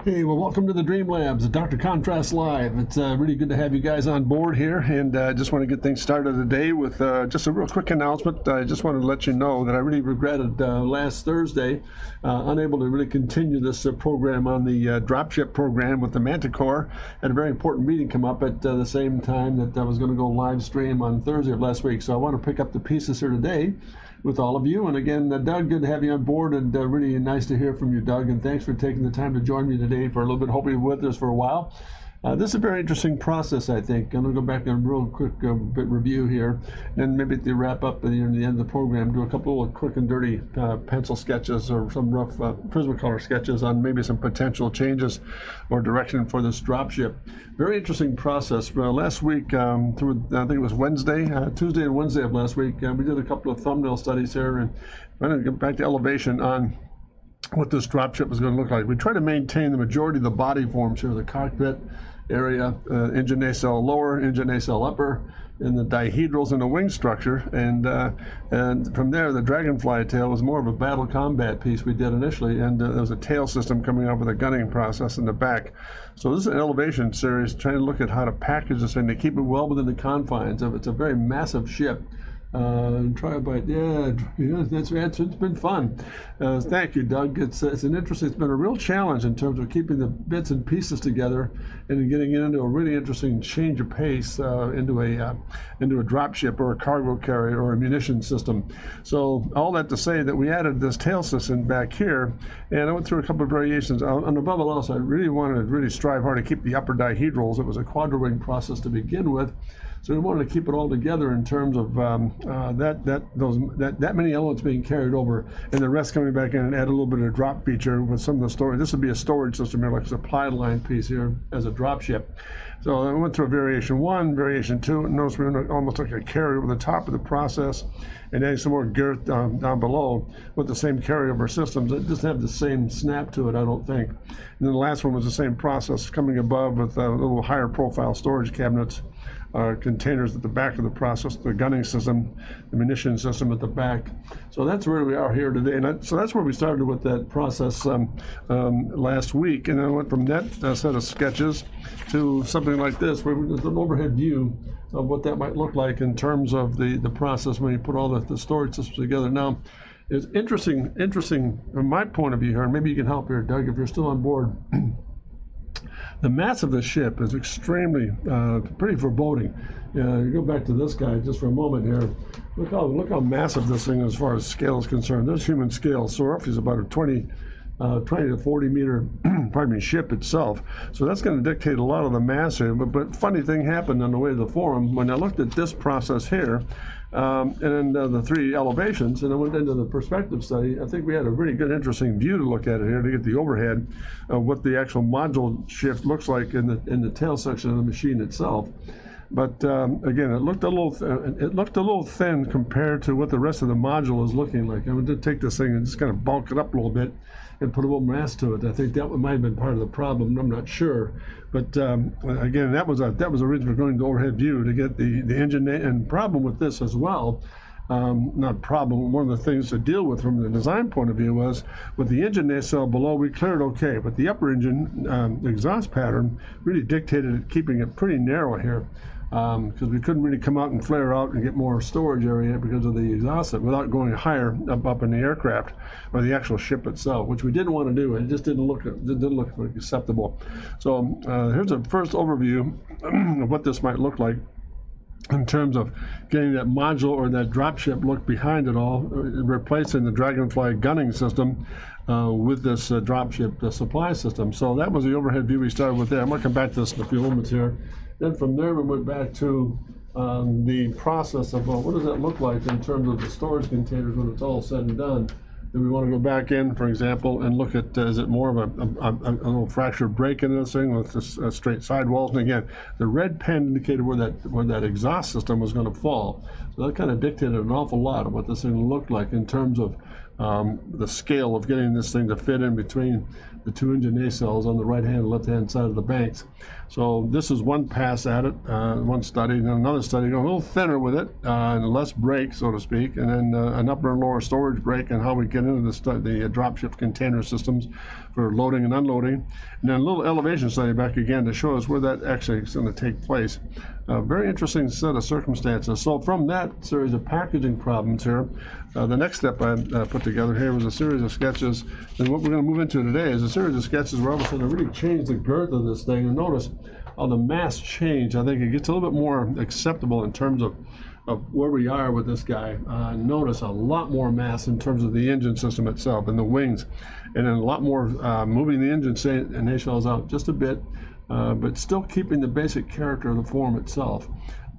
Hey, well, welcome to the Dream Labs, Dr. Contrast Live. It's really good to have you guys on board here, and I just want to get things started today with just a real quick announcement. I just wanted to let you know that I really regretted last Thursday unable to really continue this program on the dropship program with the Manticore. Had a very important meeting come up at the same time that I was going to go live stream on Thursday of last week, so I want to pick up the pieces here today with all of you. And again, Doug, good to have you on board, and really nice to hear from you, Doug, and thanks for taking the time to join me today for a little bit. Hope you're with us for a while. This is a very interesting process, I think. I'm going to go back and real quick bit review here, and maybe at the wrap up at the end of the program, do a couple of quick and dirty pencil sketches or some rough Prismacolor sketches on maybe some potential changes or direction for this dropship. Very interesting process. Last week, through I think it was Tuesday and Wednesday of last week, we did a couple of thumbnail studies here, and I'm going to get back to elevation on what this dropship is going to look like. We try to maintain the majority of the body forms here, the cockpit area, engine nacelle lower, engine nacelle upper, and the dihedrals and the wing structure, and from there the dragonfly tail was more of a battle combat piece we did initially, and there was a tail system coming up with a gunning process in the back. So this is an elevation series trying to look at how to package this thing to keep it well within the confines of it's a very massive ship. Tribyte, it's been fun. Thank you, Doug. It's been a real challenge in terms of keeping the bits and pieces together and getting it into a really interesting change of pace into a dropship or a cargo carrier or a munition system. So all that to say that we added this tail system back here, and I went through a couple of variations. And above all else, I really wanted to strive hard to keep the upper dihedrals. It was a quadra-wing process to begin with. So we wanted to keep it all together in terms of that many elements being carried over, and the rest coming back in and add a little bit of drop feature with some of the storage. This would be a storage system here, like a supply line piece here as a drop ship. So I went through a variation 1, variation 2, and notice we went almost like a carrier over the top of the process, and adding some more girth down below with the same carryover systems. It doesn't have the same snap to it, I don't think. And then the last one was the same process coming above with a little higher profile storage cabinets. Containers at the back of the process, the gunning system, the munition system at the back. So that's where we are here today. And so that's where we started with that process last week. And then I went from that set of sketches to something like this, where there's an overhead view of what that might look like in terms of the process when you put all the storage systems together. Now, it's interesting from my point of view here, and maybe you can help here, Doug, if you're still on board. The mass of the ship is extremely, pretty foreboding. You go back to this guy just for a moment here. Look how massive this thing is as far as scale is concerned. There's human scale. So roughly is about a 20 to 40 meter ship itself. So that's going to dictate a lot of the mass here. But funny thing happened on the way to the forum when I looked at this process here, and then the 3 elevations, and I went into the perspective study. I think we had a really good, interesting view to look at it here to get the overhead of what the actual module shift looks like in the tail section of the machine itself. But again, it looked a little thin compared to what the rest of the module is looking like. I would just take this thing and just kind of bulk it up a little bit and put a little mass to it. I think that might have been part of the problem. I'm not sure, but again, that was originally going to overhead view to get the engine. And problem with this as well, not problem. One of the things to deal with from the design point of view was with the engine nacelle below, we cleared okay, but the upper engine the exhaust pattern really dictated keeping it pretty narrow here. Because we couldn't really come out and flare out and get more storage area because of the exhaust without going higher up in the aircraft or the actual ship itself, which we didn't want to do. It just didn't look acceptable. So here's a first overview of what this might look like in terms of getting that module or that dropship look behind it all, replacing the Dragonfly gunning system with this dropship supply system. So that was the overhead view we started with there. I'm going to come back to this in a few moments here. Then from there we went back to the process of what does that look like in terms of the storage containers when it's all said and done. Do we want to go back in, for example, and look at is it more of a little fractured break in this thing with this, straight sidewalls? And again, the red pen indicated where that exhaust system was going to fall. So that kind of dictated an awful lot of what this thing looked like in terms of the scale of getting this thing to fit in between the 2 engine nacelles on the right-hand and left-hand side of the banks. So this is one pass at it, one study, and then another study going a little thinner with it, and less break, so to speak, and then an upper and lower storage break and how we get into the dropship container systems for loading and unloading. And then a little elevation study back again to show us where that actually is going to take place. A very interesting set of circumstances. So from that series of packaging problems here, the next step I put together here was a series of sketches. And what we're going to move into today is a series of sketches where all of a sudden I really change the girth of this thing. And notice how the mass change. I think it gets a little bit more acceptable in terms of where we are with this guy. Notice a lot more mass in terms of the engine system itself and the wings, and then a lot more moving the engine nacelles out just a bit, but still keeping the basic character of the form itself.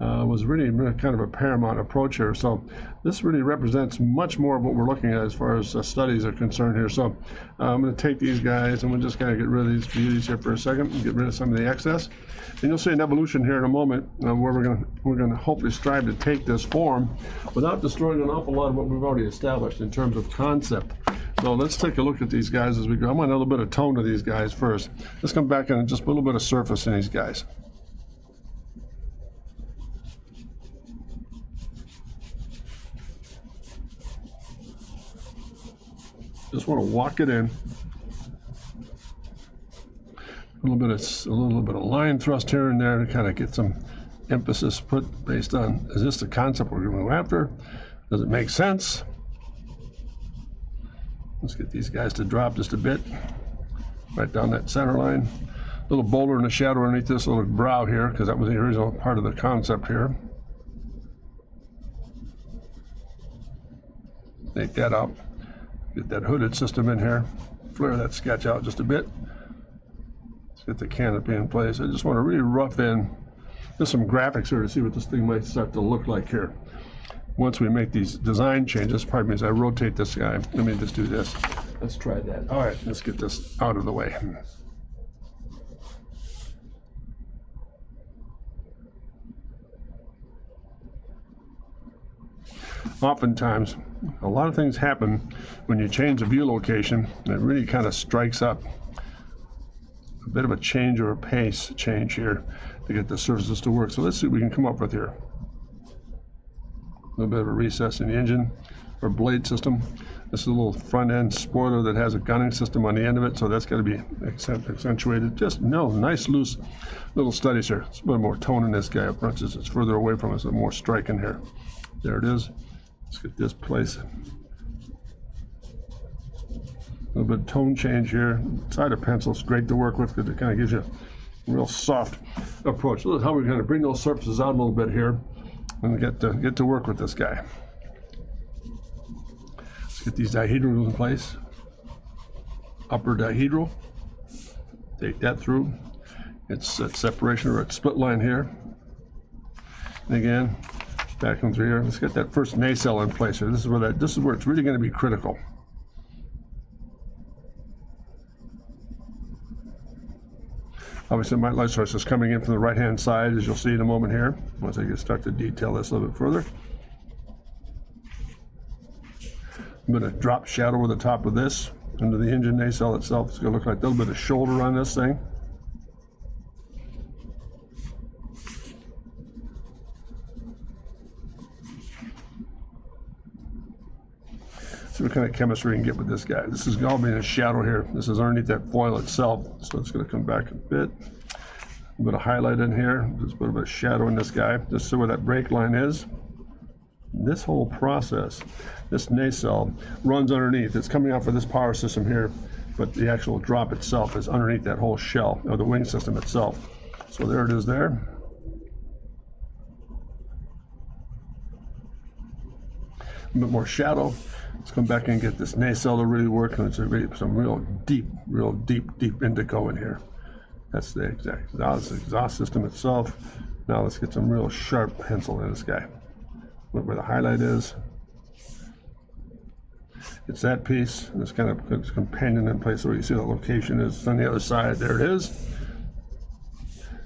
Was really kind of a paramount approach here. So this really represents much more of what we're looking at as far as studies are concerned here. So I'm going to take these guys and we're just going to get rid of these beauties here for a second and get rid of some of the excess. And you'll see an evolution here in a moment where we're going to hopefully strive to take this form without destroying an awful lot of what we've already established in terms of concept. So let's take a look at these guys as we go. I want a little bit of tone to these guys first. Let's come back and just put a little bit of surface in these guys. Just want to walk it in. A little bit of line thrust here and there to kind of get some emphasis put based on, is this the concept we're going to go after? Does it make sense? Let's get these guys to drop just a bit, right down that center line. A little boulder in the shadow underneath this little brow here, because that was the original part of the concept here. Take that out. Get that hooded system in here. Flare that sketch out just a bit. Let's get the canopy in place. I just want to really rough in. There's some graphics here to see what this thing might start to look like here. Once we make these design changes, pardon me as I rotate this guy. Let me just do this. Let's try that. All right, let's get this out of the way. Oftentimes, a lot of things happen when you change the view location, and it really kind of strikes up a bit of a change or a pace change here to get the surfaces to work. So let's see what we can come up with here. A little bit of a recess in the engine or blade system. This is a little front end spoiler that has a gunning system on the end of it, so that's got to be accentuated. Just nice loose little studies here. It's a bit more tone in this guy up front as it's further away from us, more striking here. There it is. Let's get this place. A little bit of tone change here. Side of pencil is great to work with because it kind of gives you a real soft approach. This is how we're going to bring those surfaces out a little bit here and get to work with this guy. Let's get these dihedrals in place. Upper dihedral. Take that through. It's at separation or at split line here. And again, back on through here. Let's get that first nacelle in place here. This is where it's really going to be critical. Obviously, my light source is coming in from the right-hand side, as you'll see in a moment here, once I start to detail this a little bit further. I'm going to drop shadow over the top of this into the engine nacelle itself. It's going to look like a little bit of shoulder on this thing. See what kind of chemistry we can get with this guy. This is all being a shadow here. This is underneath that foil itself, so it's going to come back a bit. A bit of highlight in here, just a bit of a shadow in this guy, just so where that brake line is. This whole process, this nacelle runs underneath. It's coming off of this power system here, but the actual drop itself is underneath that whole shell, or the wing system itself. So there it is there. A bit more shadow. Let's come back and get this nacelle to really work, and it's really some real deep indigo in here. That's the exhaust system itself. Now let's get some real sharp pencil in this guy. Look where the highlight is. It's that piece. This kind of puts companion in place where you see the location is on the other side. There it is.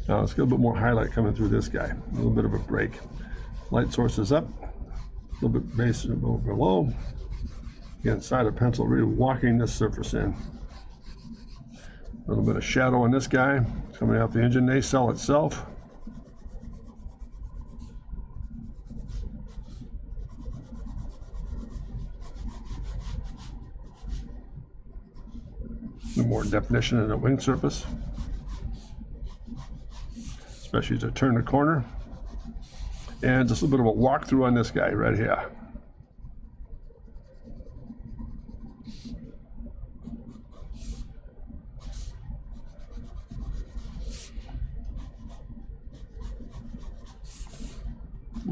Now let's get a little bit more highlight coming through this guy. A little bit of a break. Light source is up. A little bit base below. Again, side of pencil, really walking this surface in. A little bit of shadow on this guy coming out the engine nacelle itself. A little more definition in the wing surface, especially as I turn the corner. And just a little bit of a walkthrough on this guy right here.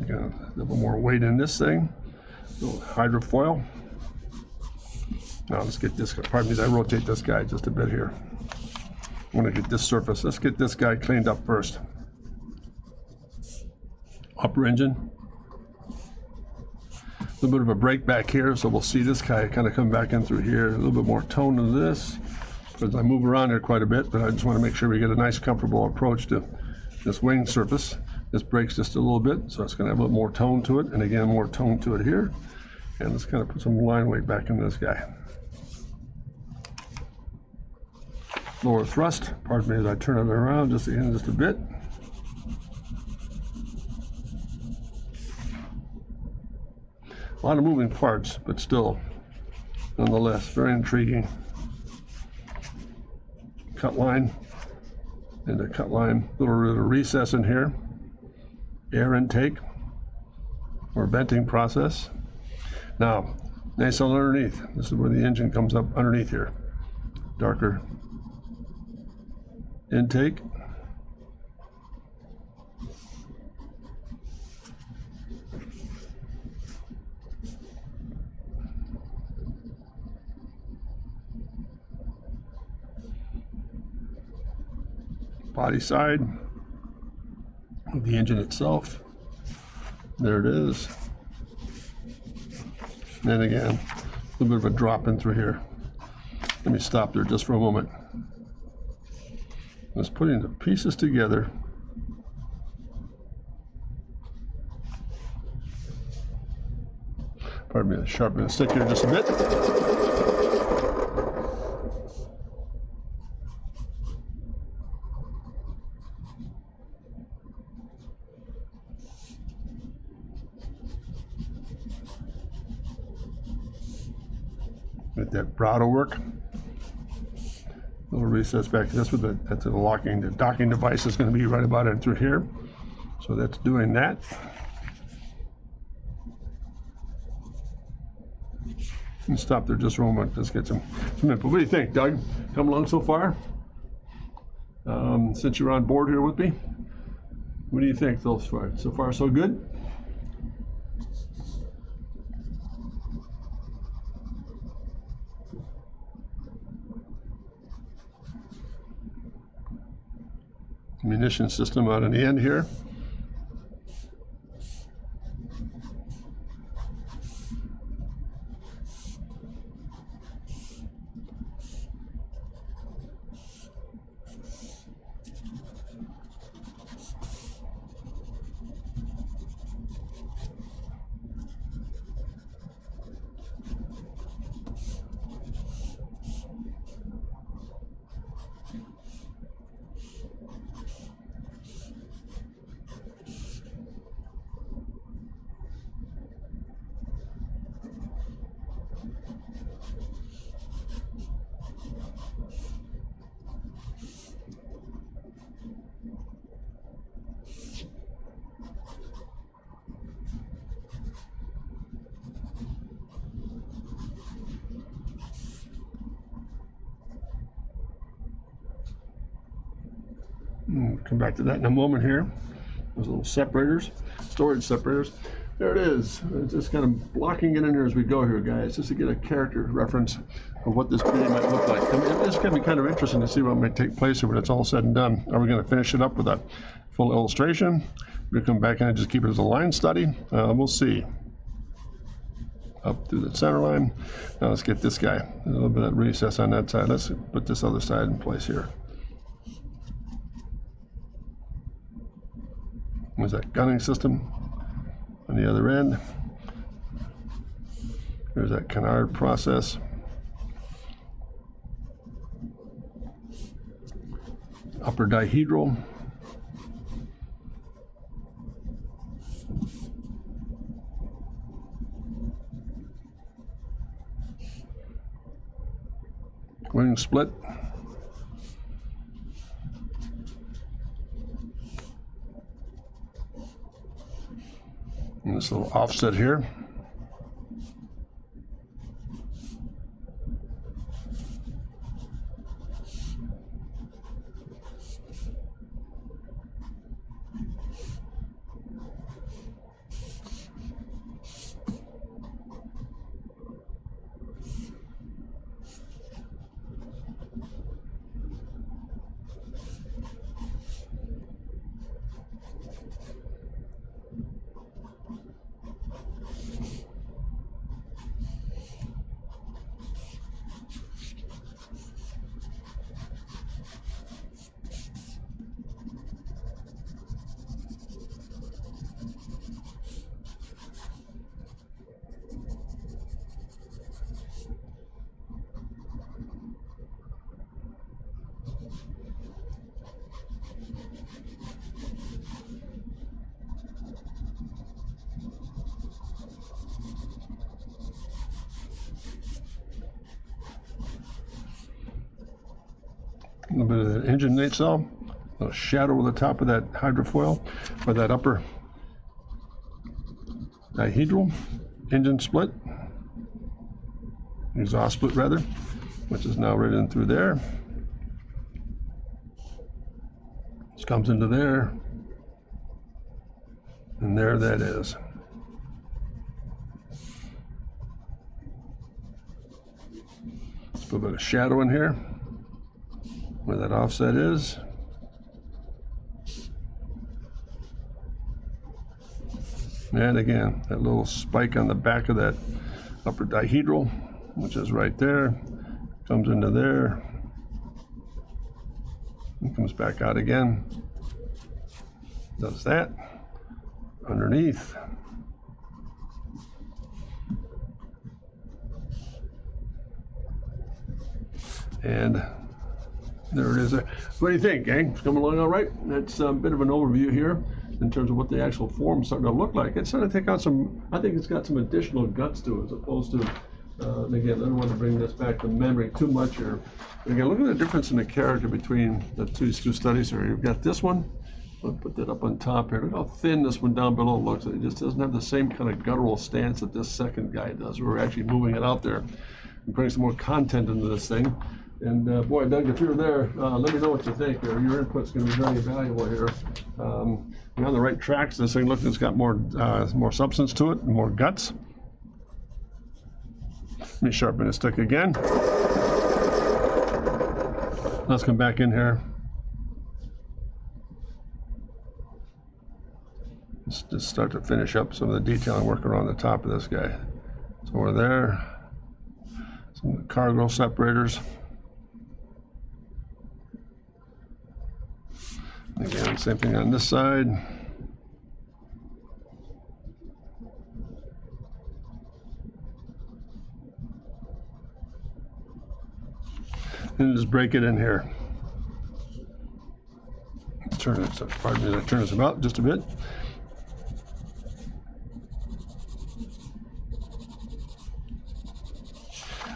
Got a little more weight in this thing. A little hydrofoil. Now let's get this, pardon me as I rotate this guy just a bit here. I want to get this surface. Let's get this guy cleaned up first. Upper engine. A little bit of a break back here, so we'll see this guy kind of come back in through here. A little bit more tone to this, because I move around here quite a bit, but I just want to make sure we get a nice comfortable approach to this wing surface. This breaks just a little bit, so it's going to have a little more tone to it, and again, more tone to it here. And let's kind of put some line weight back into this guy. Lower thrust, pardon me as I turn it around just a bit. A lot of moving parts, but still, nonetheless, very intriguing. Cut line, and a cut line, little bit of recess in here. Air intake or venting process. Now, nice on underneath. This is where the engine comes up underneath here. Darker intake. Body side of the engine itself. There it is. And then again, a little bit of a drop in through here. Let me stop there just for a moment. Let's put the pieces together. Pardon me, I'll sharpen the stick here just a bit. Get that brow to work. Little recess back. That's what that's the docking device is going to be right about in through here. So that's doing that. And stop there just for a moment. Let's get some input. What do you think, Doug? Come along so far? Since you're on board here with me, what do you think so far? So far, so good? Munition system out on the end here. Come back to that in a moment here. Those little separators, storage separators. There it is. It's just kind of blocking it in here as we go here, guys, just to get a character reference of what this video might look like. I mean, it's going to be kind of interesting to see what might take place here when it's all said and done. Are we going to finish it up with a full illustration? We're going to come back and just keep it as a line study. We'll see. Up through the center line. Now let's get this guy. A little bit of recess on that side. Let's put this other side in place here. There's that gunning system on the other end. There's that canard process. Upper dihedral. Wing split. And this little offset here. A little bit of that engine nacelle, a little shadow over the top of that hydrofoil, or that upper dihedral engine split, exhaust split rather, which is now right in through there. This comes into there, and there that is. Let's put a bit of shadow in here where that offset is. And again, that little spike on the back of that upper dihedral, which is right there, comes into there and comes back out again. Does that underneath. And there it is. What do you think, gang? It's coming along all right? That's a bit of an overview here in terms of what the actual form's starting to look like. It's starting to take on some, I think it's got some additional guts to it as opposed to, and again, I don't want to bring this back to memory too much here. But again, look at the difference in the character between these two studies here. You've got this one. I'll put that up on top here. Look how thin this one down below looks. It just doesn't have the same kind of guttural stance that this second guy does. We're actually moving it out there and putting some more content into this thing. And boy, Doug, if you're there, let me know what you think. Your input's going to be very valuable here. You're on the right tracks. This thing looks, it's got more substance to it, and more guts. Let me sharpen the stick again. Let's come back in here. Let's just start to finish up some of the detailing work around the top of this guy. So we're there. Some of the cargo separators. Again, same thing on this side. And just break it in here. Turn it, pardon me, turn this about just a bit.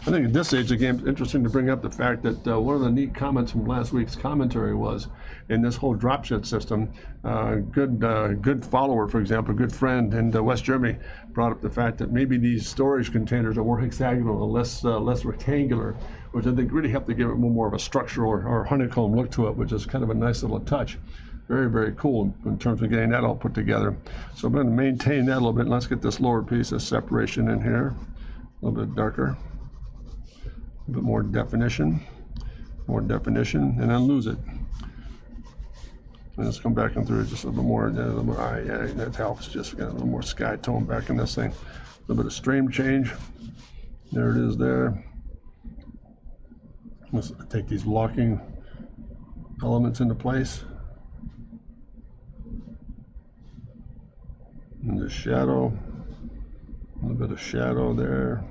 I think at this stage of the game, it's interesting to bring up the fact that one of the neat comments from last week's commentary was, in this whole dropship system, good follower, for example, a good friend in West Germany, brought up the fact that maybe these storage containers are more hexagonal and less rectangular, which I think really helped to give it more of a structural or honeycomb look to it, which is kind of a nice little touch. Very, very cool in terms of getting that all put together. So I'm going to maintain that a little bit. Let's get this lower piece of separation in here, a little bit darker. A bit more definition, and then lose it. And let's come back and through just a little bit more. Yeah, that helps. Just get a little more sky tone back in this thing. A little bit of stream change. There it is there. Let's take these locking elements into place. And the shadow, a little bit of shadow there.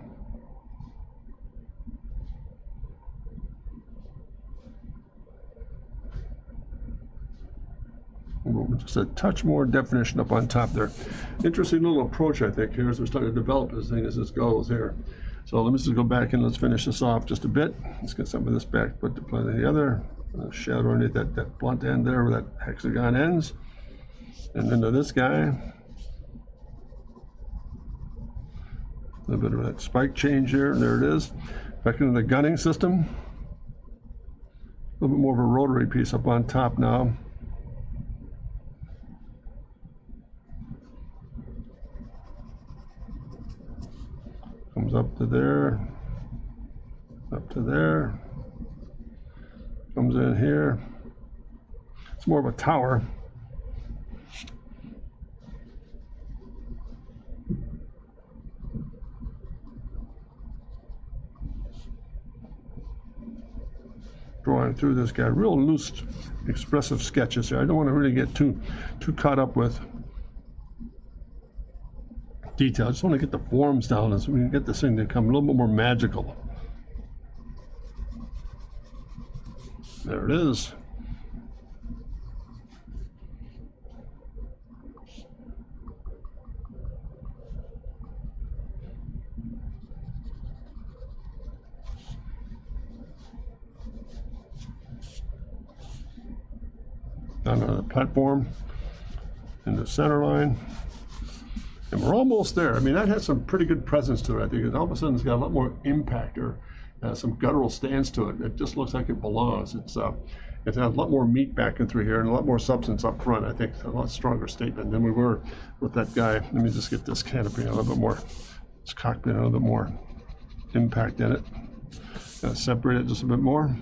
Just a touch more definition up on top there. Interesting little approach, I think, here as we're starting to develop this thing as this goes here. So let me just go back and let's finish this off just a bit. Let's get some of this back put to play the other. Shadow underneath that blunt end there where that hexagon ends. And then to this guy. A little bit of that spike change here. There it is. Back into the gunning system. A little bit more of a rotary piece up on top now. Comes up to there. Up to there. Comes in here. It's more of a tower. Drawing through this guy, real loose, expressive sketches here. I don't want to really get too caught up with detail. I just want to get the forms down so we can get this thing to become a little bit more magical. There it is. Down on the platform in the center line, and we're almost there. I mean, that has some pretty good presence to it. I think all of a sudden it's got a lot more impact, or some guttural stance to it. It just looks like it belongs. It has a lot more meat back in through here and a lot more substance up front. I think a lot stronger statement than we were with that guy. Let me just get this canopy a little bit more, this cockpit a little bit more impact in it. Gotta separate it just a bit more.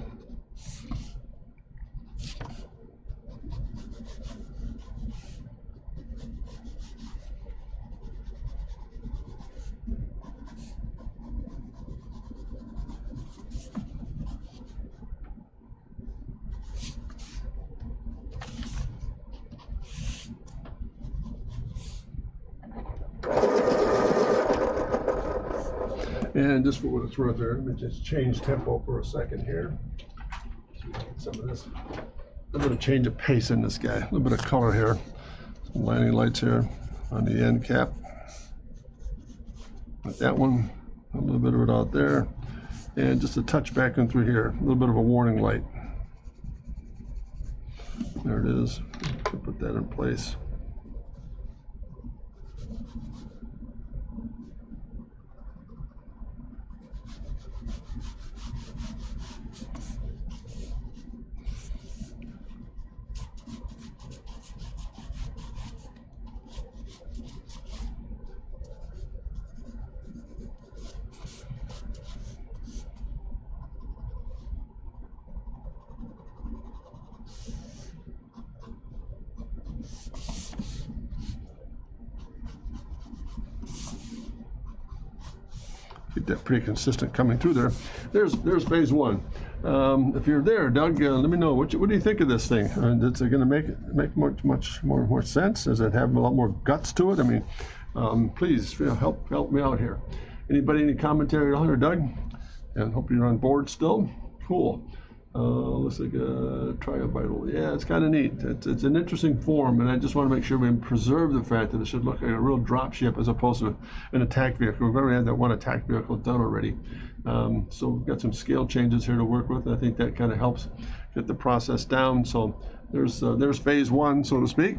And just for what it's worth there, let me just change tempo for a second here. Some of this, a little bit of change of pace in this guy, a little bit of color here. Some landing lights here on the end cap. With that one, a little bit of it out there. And just a touch back in through here, a little bit of a warning light. There it is. Put that in place. Get that pretty consistent coming through there. There's phase one. If you're there, Doug, let me know what do you think of this thing? Is it going to make much more sense? Does it have a lot more guts to it? I mean, please help me out here. Anybody any commentary on it, Doug? And hope you're on board still. Cool. Looks like a trivital. Yeah, it's kind of neat. It's an interesting form, and I just want to make sure we preserve the fact that it should look like a real drop ship as opposed to an attack vehicle. We've already had that one attack vehicle done already. So we've got some scale changes here to work with. I think that kind of helps get the process down. So there's phase one, so to speak.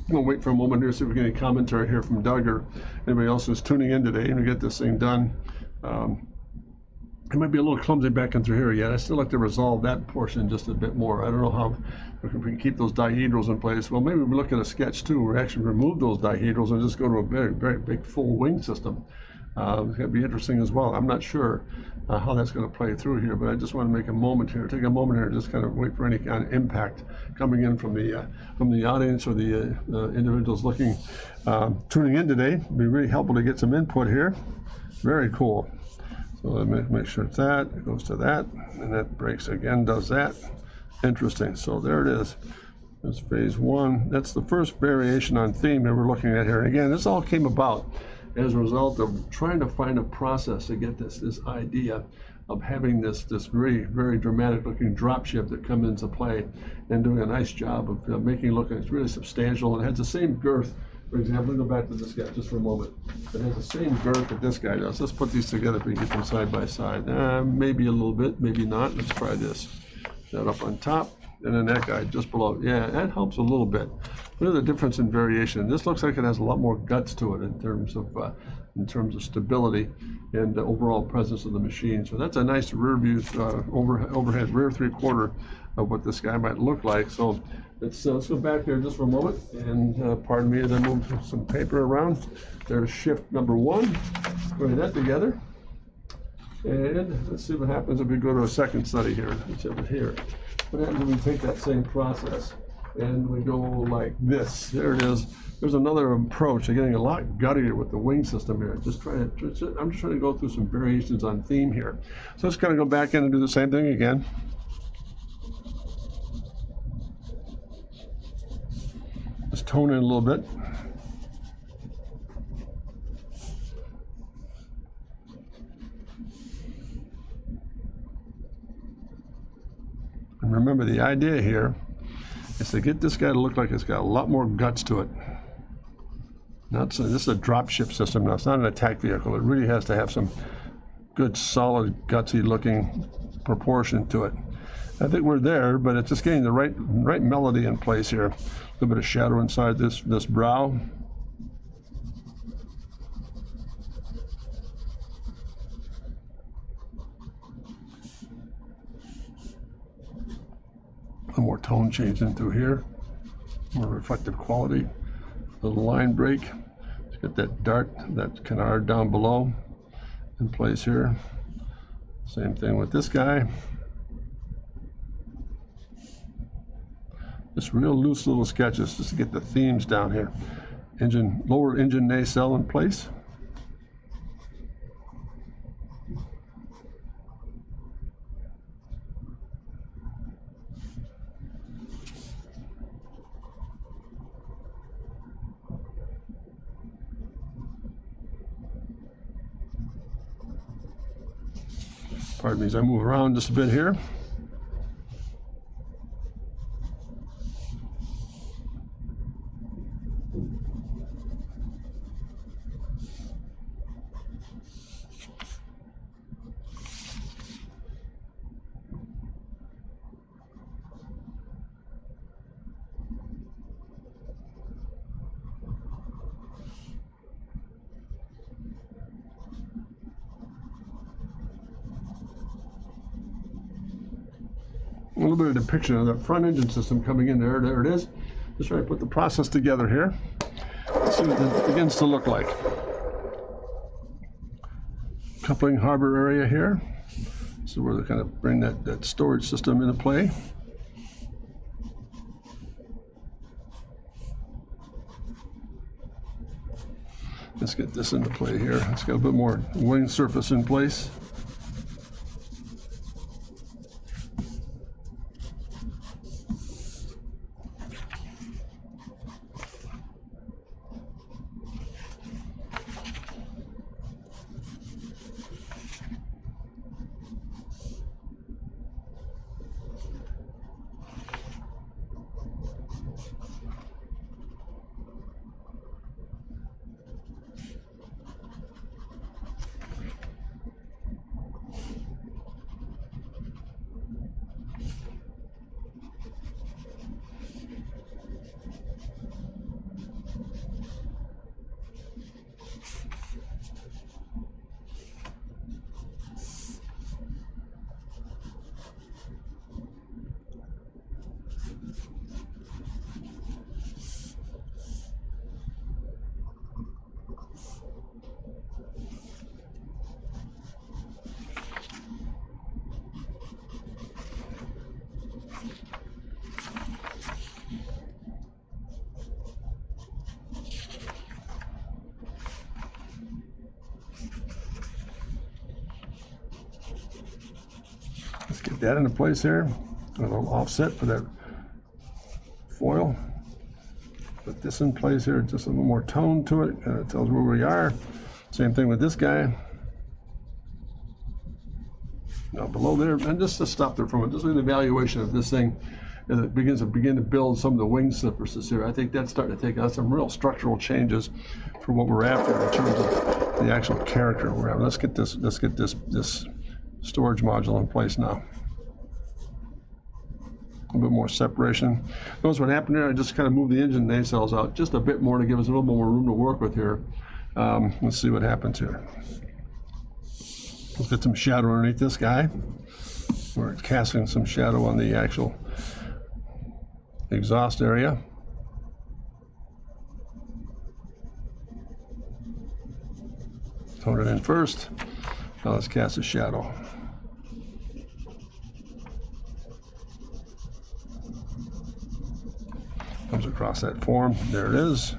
I'm going to wait for a moment here, see if we get any commentary here from Doug or anybody else who's tuning in today and we get this thing done. It might be a little clumsy back in through here yet. I still like to resolve that portion just a bit more. I don't know how if we can keep those dihedrals in place. Well, maybe we look at a sketch too where we actually remove those dihedrals and just go to a very, very big full wing system. It's going to be interesting as well. I'm not sure how that's going to play through here, but I just want to take a moment here, just kind of wait for any kind of impact coming in from the audience or the individuals looking, tuning in today. It'd be really helpful to get some input here. Very cool. So let me make sure it's that. It goes to that, and that breaks again, does that. Interesting. So there it is. That's phase one. That's the first variation on theme that we're looking at here. And again, this all came about as a result of trying to find a process to get this idea of having this very, very dramatic looking dropship that comes into play and doing a nice job of making it look like it's really substantial and has the same girth. For example, go back to this guy just for a moment. It has the same girth that this guy does. Let's put these together if we get them side by side. Maybe a little bit, maybe not. Let's try this. that up on top, and then that guy just below. Yeah, that helps a little bit. Look at the difference in variation. This looks like it has a lot more guts to it in terms of stability and the overall presence of the machine. So that's a nice rear view, overhead rear 3/4 of what this guy might look like. So let's go back there just for a moment, and pardon me as I move some paper around. There's shift number 1. Putting that together. And let's see what happens if we go to a second study here. Let's have it here. What happens if we take that same process and we go like this? There it is. There's another approach. I'm getting a lot guttier with the wing system here. I'm just trying to go through some variations on theme here. So let's kind of go back in and do the same thing again. Just tone in a little bit. And remember, the idea here is to get this guy to look like it's got a lot more guts to it. This is a drop ship system now. It's not an attack vehicle. It really has to have some good, solid, gutsy looking proportion to it. I think we're there, but it's just getting the right melody in place here. A little bit of shadow inside this brow. A more tone change into here, more reflective quality. A little line break. Let's get that dart, that canard down below in place here. Same thing with this guy. Just real loose little sketches just to get the themes down here. Lower engine nacelle in place. Pardon me as I move around just a bit here. A little bit of depiction of the front engine system coming in there. There it is. Just trying to put the process together here. Let's see what it begins to look like. Coupling harbor area here. So we're kind of bring that storage system into play. Let's get this into play here. Let's get a bit more wing surface in place. Let's get that into place here. A little offset for that foil. Put this in place here, just a little more tone to it. It tells where we are. Same thing with this guy. Now below there, and just to stop there for a moment, just an evaluation of this thing as it begins to build some of the wing surfaces here. I think that's starting to take out some real structural changes for what we're after in terms of the actual character we're having. Let's get this storage module in place now. A bit more separation. Notice what happened there? I just kind of moved the engine nacelles out just a bit more to give us a little more room to work with here. Let's see what happens here. Let's get some shadow underneath this guy. We're casting some shadow on the actual exhaust area. Tone it in first. Now let's cast a shadow. Comes across that form. There it is.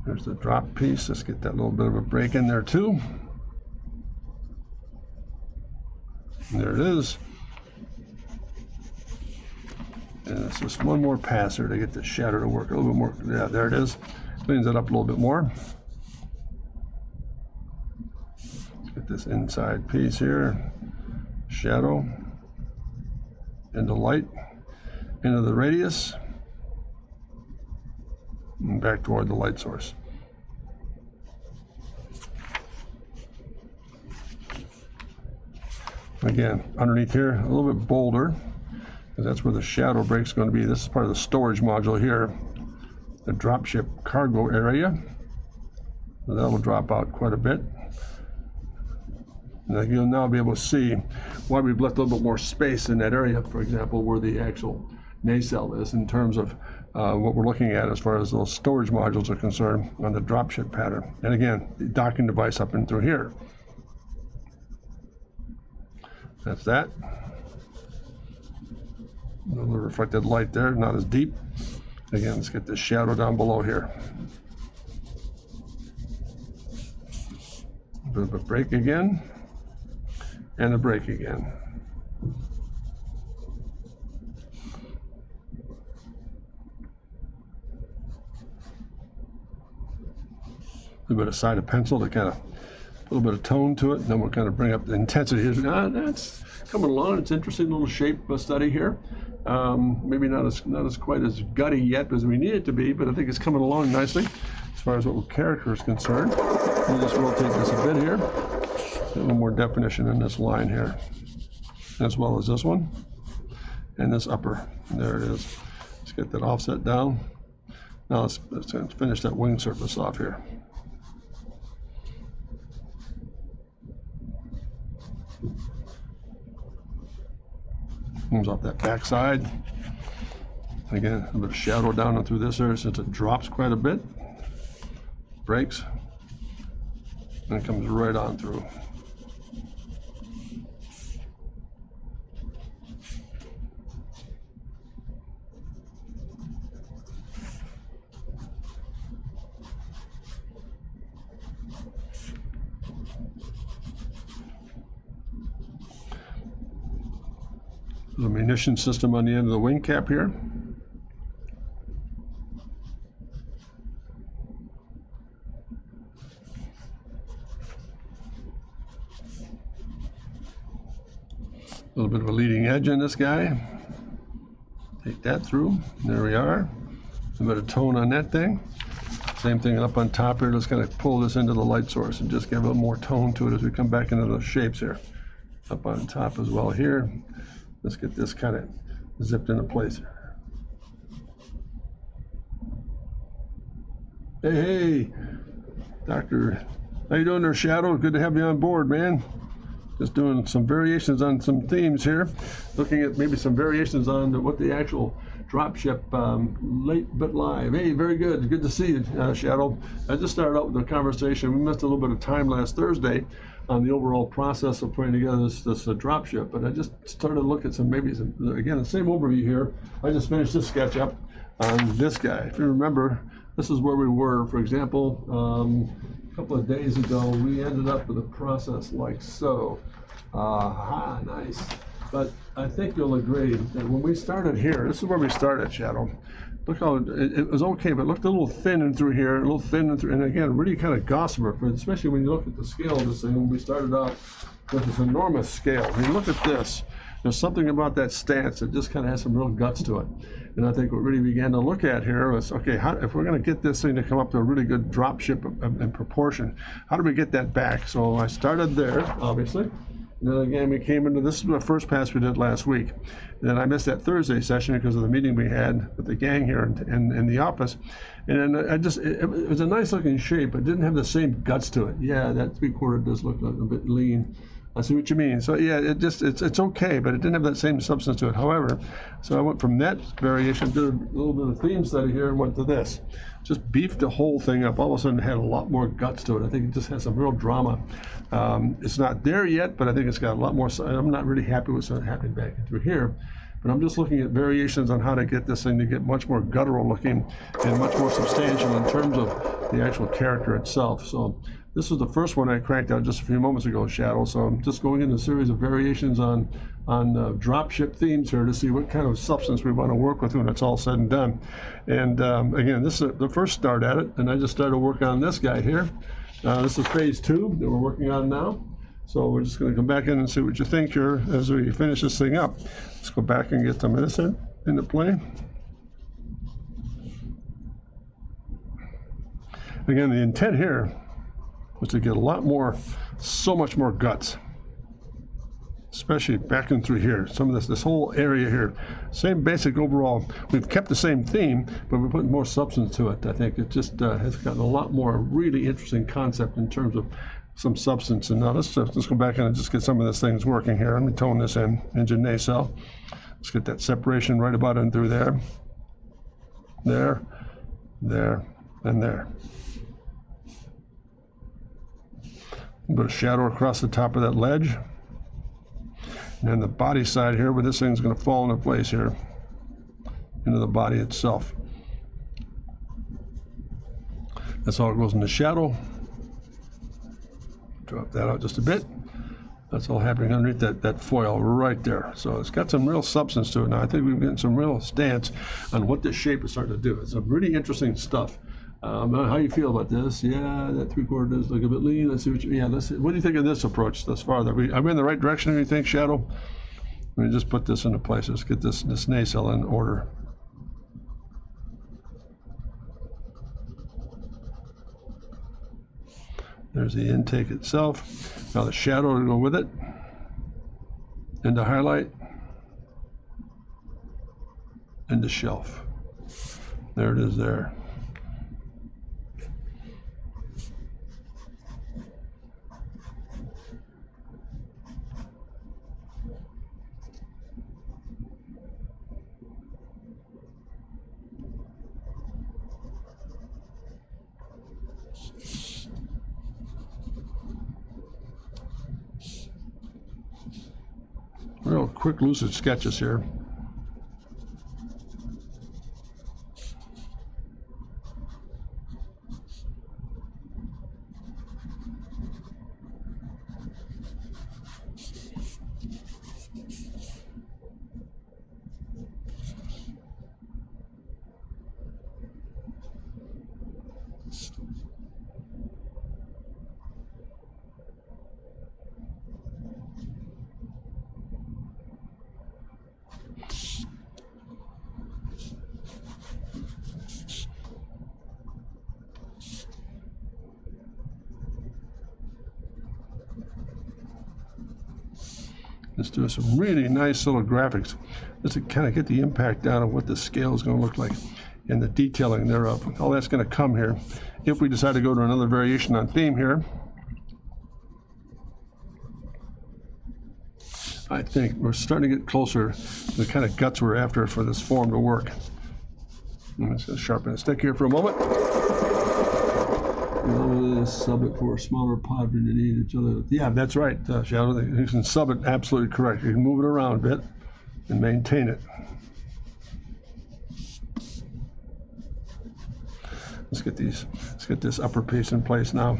There's the drop piece. Let's get that little bit of a break in there too. And there it is. And it's just one more pass here to get the shadow to work a little bit more. Yeah, there it is. Cleans it up a little bit more. Let's get this inside piece here. Shadow. Into light. Into the radius. And back toward the light source. Again, underneath here, a little bit bolder, because that's where the shadow break's going to be. This is part of the storage module here, the dropship cargo area. So that will drop out quite a bit. And you'll now be able to see why we've left a little bit more space in that area, for example, where the actual nacelle is in terms of what we're looking at as far as those storage modules are concerned on the dropship pattern. And again, the docking device up and through here. That's that. A little reflected light there, not as deep. Again, let's get this shadow down below here. A bit of a break again, and a break again. A little bit of side of pencil to kind of a little bit of tone to it, and then we'll kind of bring up the intensity. That's coming along. It's an interesting little shape study here. Maybe not as quite as gutty yet as we need it to be, but I think it's coming along nicely as far as what character is concerned. We'll just rotate this a bit here. Get a little more definition in this line here, as well as this one and this upper. There it is. Let's get that offset down. Now let's finish that wing surface off here. Comes off that back side. Again, a bit of shadow down and through this area since it drops quite a bit. Breaks. And it comes right on through. The munition system on the end of the wing cap here. A little bit of a leading edge in this guy. Take that through. There we are. A bit of tone on that thing. Same thing up on top here. Let's kind of pull this into the light source and just give a little more tone to it as we come back into those shapes here. Up on top as well here. Let's get this kind of zipped into place. Hey, Doctor. How you doing there, Shadow? Good to have you on board, man. Just doing some variations on some themes here. Looking at maybe some variations on what the actual dropship late but live. Hey, very good. Good to see you, Shadow. I just started out with a conversation. We missed a little bit of time last Thursday on the overall process of putting together this dropship, but I just started to look at again, the same overview here. I just finished this sketch up on this guy. If you remember, this is where we were. For example, a couple of days ago, we ended up with a process like so. Nice. But I think you'll agree that when we started here, this is where we started, Shadow. Look how it was okay, but it looked a little thin in through here, a little thin in through, and again, really kind of gossamer, especially when you look at the scale of this thing. When we started out with this enormous scale, I mean, look at this. There's something about that stance that just kind of has some real guts to it. And I think what we really began to look at here was, okay, if we're going to get this thing to come up to a really good drop ship in proportion, how do we get that back? So I started there, obviously, And then again, we came into this is the first pass we did last week. And then I missed that Thursday session because of the meeting we had with the gang here in the office. And then it was a nice looking shape, but didn't have the same guts to it. Yeah, that 3/4 does look a bit lean. I see what you mean. So yeah, it's okay, but it didn't have that same substance to it. However, so I went from that variation, did a little bit of theme study here, and went to this. Just beefed the whole thing up. All of a sudden, it had a lot more guts to it. I think it just has some real drama. It's not there yet, but I think it's got a lot more. I'm not really happy with what's happening back through here. But I'm just looking at variations on how to get this thing to get much more guttural looking and much more substantial in terms of the actual character itself. So this was the first one I cranked out just a few moments ago, Shadow. So I'm just going into a series of variations on dropship themes here to see what kind of substance we want to work with when it's all said and done. And again, this is the first start at it, and I just started working on this guy here. This is phase 2 that we're working on now. So we're just going to come back in and see what you think here as we finish this thing up. Let's go back and get some of this into play. Again, the intent here was to get a lot more, so much more guts, especially back in through here. Some of this whole area here, same basic overall. We've kept the same theme, but we're putting more substance to it. I think it just has gotten a lot more really interesting concept in terms of some substance. And now let's go back in and just get some of these things working here. Let me tone this in, engine nacelle. Let's get that separation right about in through there. There, and there. A bit of shadow across the top of that ledge. And then the body side here, where this thing's going to fall into place here, into the body itself. That's all it goes in the shadow. Drop that out just a bit. That's all happening underneath that foil right there. So it's got some real substance to it now. I think we've gotten some real stance on what this shape is starting to do. It's some really interesting stuff. How you feel about this? Yeah, that 3/4 does look a bit lean. Let's see what what do you think of this approach thus far? Are we in the right direction, do you think, Shadow? Let me just put this into place. Let's get this nacelle in order. There's the intake itself. Now the shadow to go with it. And the highlight. And the shelf. There it is there. Real quick, lucid sketches here. Let's do some really nice little graphics just to kind of get the impact down of what the scale is going to look like and the detailing thereof. All that's going to come here if we decide to go to another variation on theme here. I think we're starting to get closer to the kind of guts we're after for this form to work. I'm just going to sharpen the stick here for a moment. Sub it for a smaller pod underneath each other. Yeah, that's right, Shadow. You can sub it absolutely correct. You can move it around a bit and maintain it. Let's get this upper piece in place now.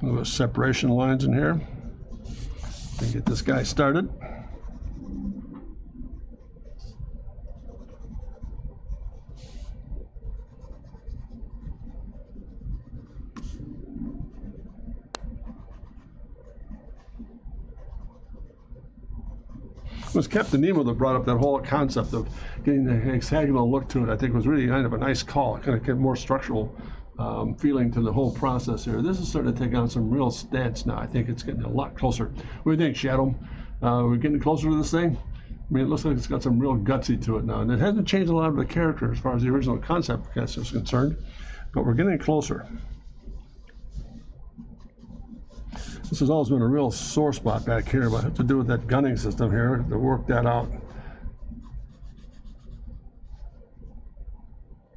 A little separation lines in here. And get this guy started. It was Captain Nemo that brought up that whole concept of getting the hexagonal look to it. I think it was really kind of a nice call. It kind of get more structural feeling to the whole process here. This is starting to take on some real stats now. I think it's getting a lot closer. What do you think, Shadow? We're getting closer to this thing? I mean, it looks like it's got some real gutsy to it now. And it hasn't changed a lot of the character as far as the original concept is concerned, but we're getting closer. This has always been a real sore spot back here, but it has to do with that gunning system here to work that out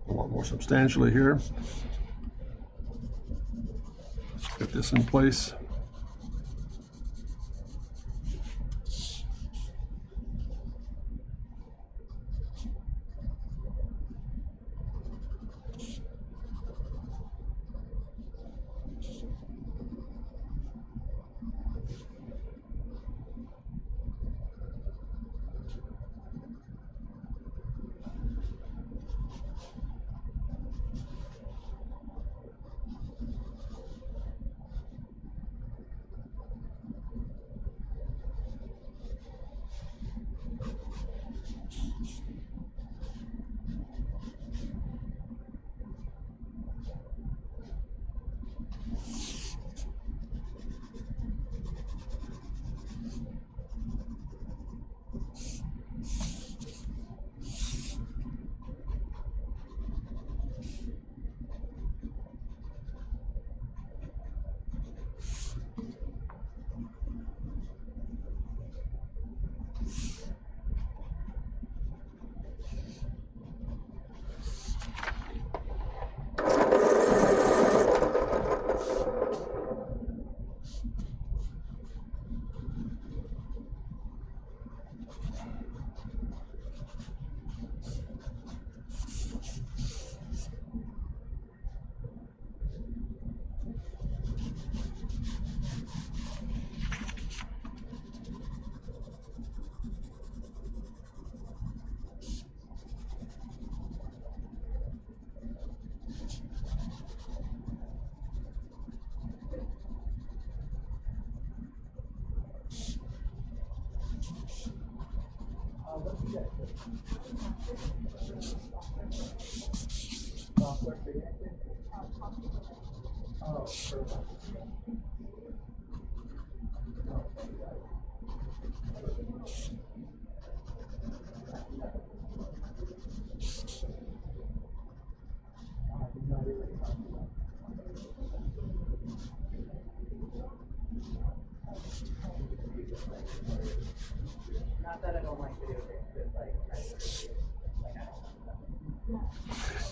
a lot more substantially here. Get this in place.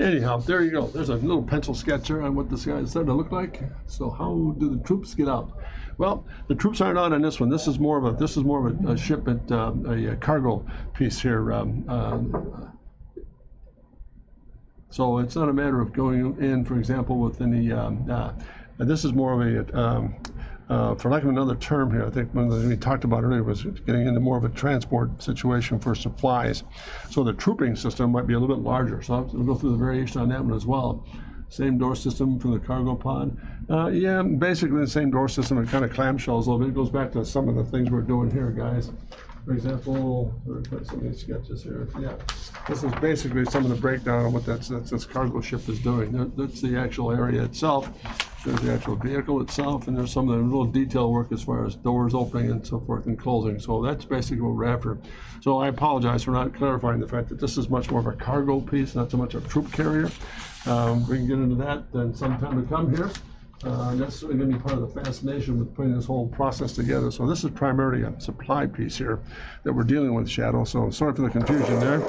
Anyhow, there you go. There's a little pencil sketch here on what this guy is starting to look like. So how do the troops get out? Well, the troops aren't out on this one. This is more of a shipment, a cargo piece here. So it's not a matter of going in, for example, with any. This is more of a, for lack of another term here, I think one of the things we talked about earlier was getting into more of a transport situation for supplies. So the trooping system might be a little bit larger. So we'll go through the variation on that one as well. Same door system for the cargo pod. Yeah, basically the same door system. It kind of clamshells a little bit. It goes back to some of the things we're doing here, guys. For example, some of these sketches here. Yeah, this is basically some of the breakdown on what this cargo ship is doing. That's the actual area itself. There's the actual vehicle itself, and there's some of the little detail work as far as doors opening and so forth and closing. So that's basically what we're after. So I apologize for not clarifying the fact that this is much more of a cargo piece, not so much a troop carrier. We can get into that then sometime to come here. That's going to be part of the fascination with putting this whole process together. So this is primarily a supply piece here that we're dealing with, Shadow. So sorry for the confusion there.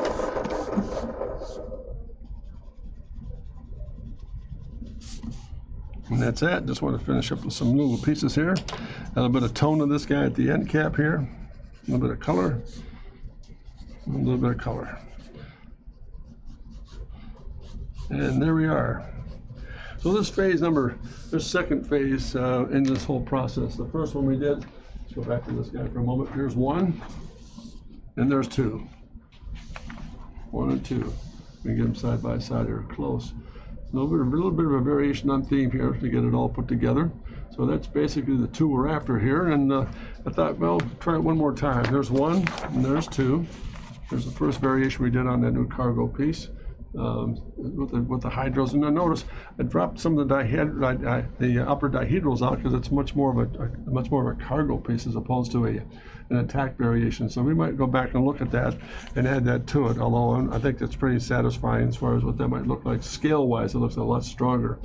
And that's it. Just want to finish up with some little pieces here. A little bit of tone of this guy at the end cap here. A little bit of color. A little bit of color. And there we are. So this second phase in this whole process. The first one we did, let's go back to this guy for a moment. Here's one, and there's two. 1 and 2. We can get them side by side or close. A little bit of a variation on theme here to get it all put together. So that's basically the two we're after here. And I thought, well, try it one more time. There's one, and there's two. There's the first variation we did on that new cargo piece with the hydros. And I notice I dropped some of the upper dihedrals out because it's much more of a cargo piece as opposed to an attack variation. So we might go back and look at that and add that to it. Although I think that's pretty satisfying as far as what that might look like scale-wise. It looks a lot stronger.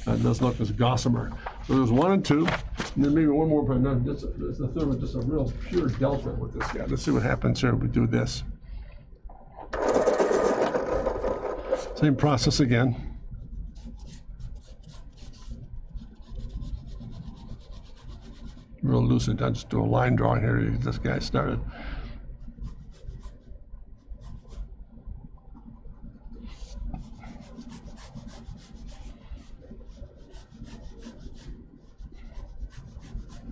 It doesn't look as gossamer. So there's 1 and 2, and then maybe one more. But this is the third one, just a real pure delta with this guy. Let's see what happens here if we do this. Same process again. Real lucid. I just do a line drawing here to get this guy started.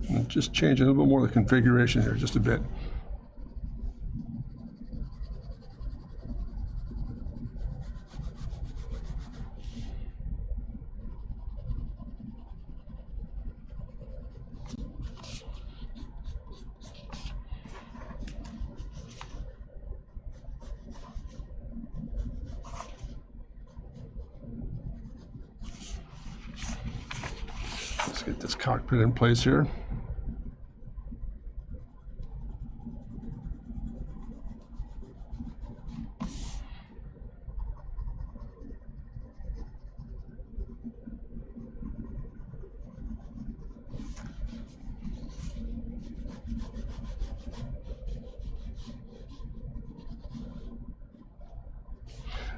And just change a little bit more of the configuration here, just a bit. Let's get this cockpit in place here.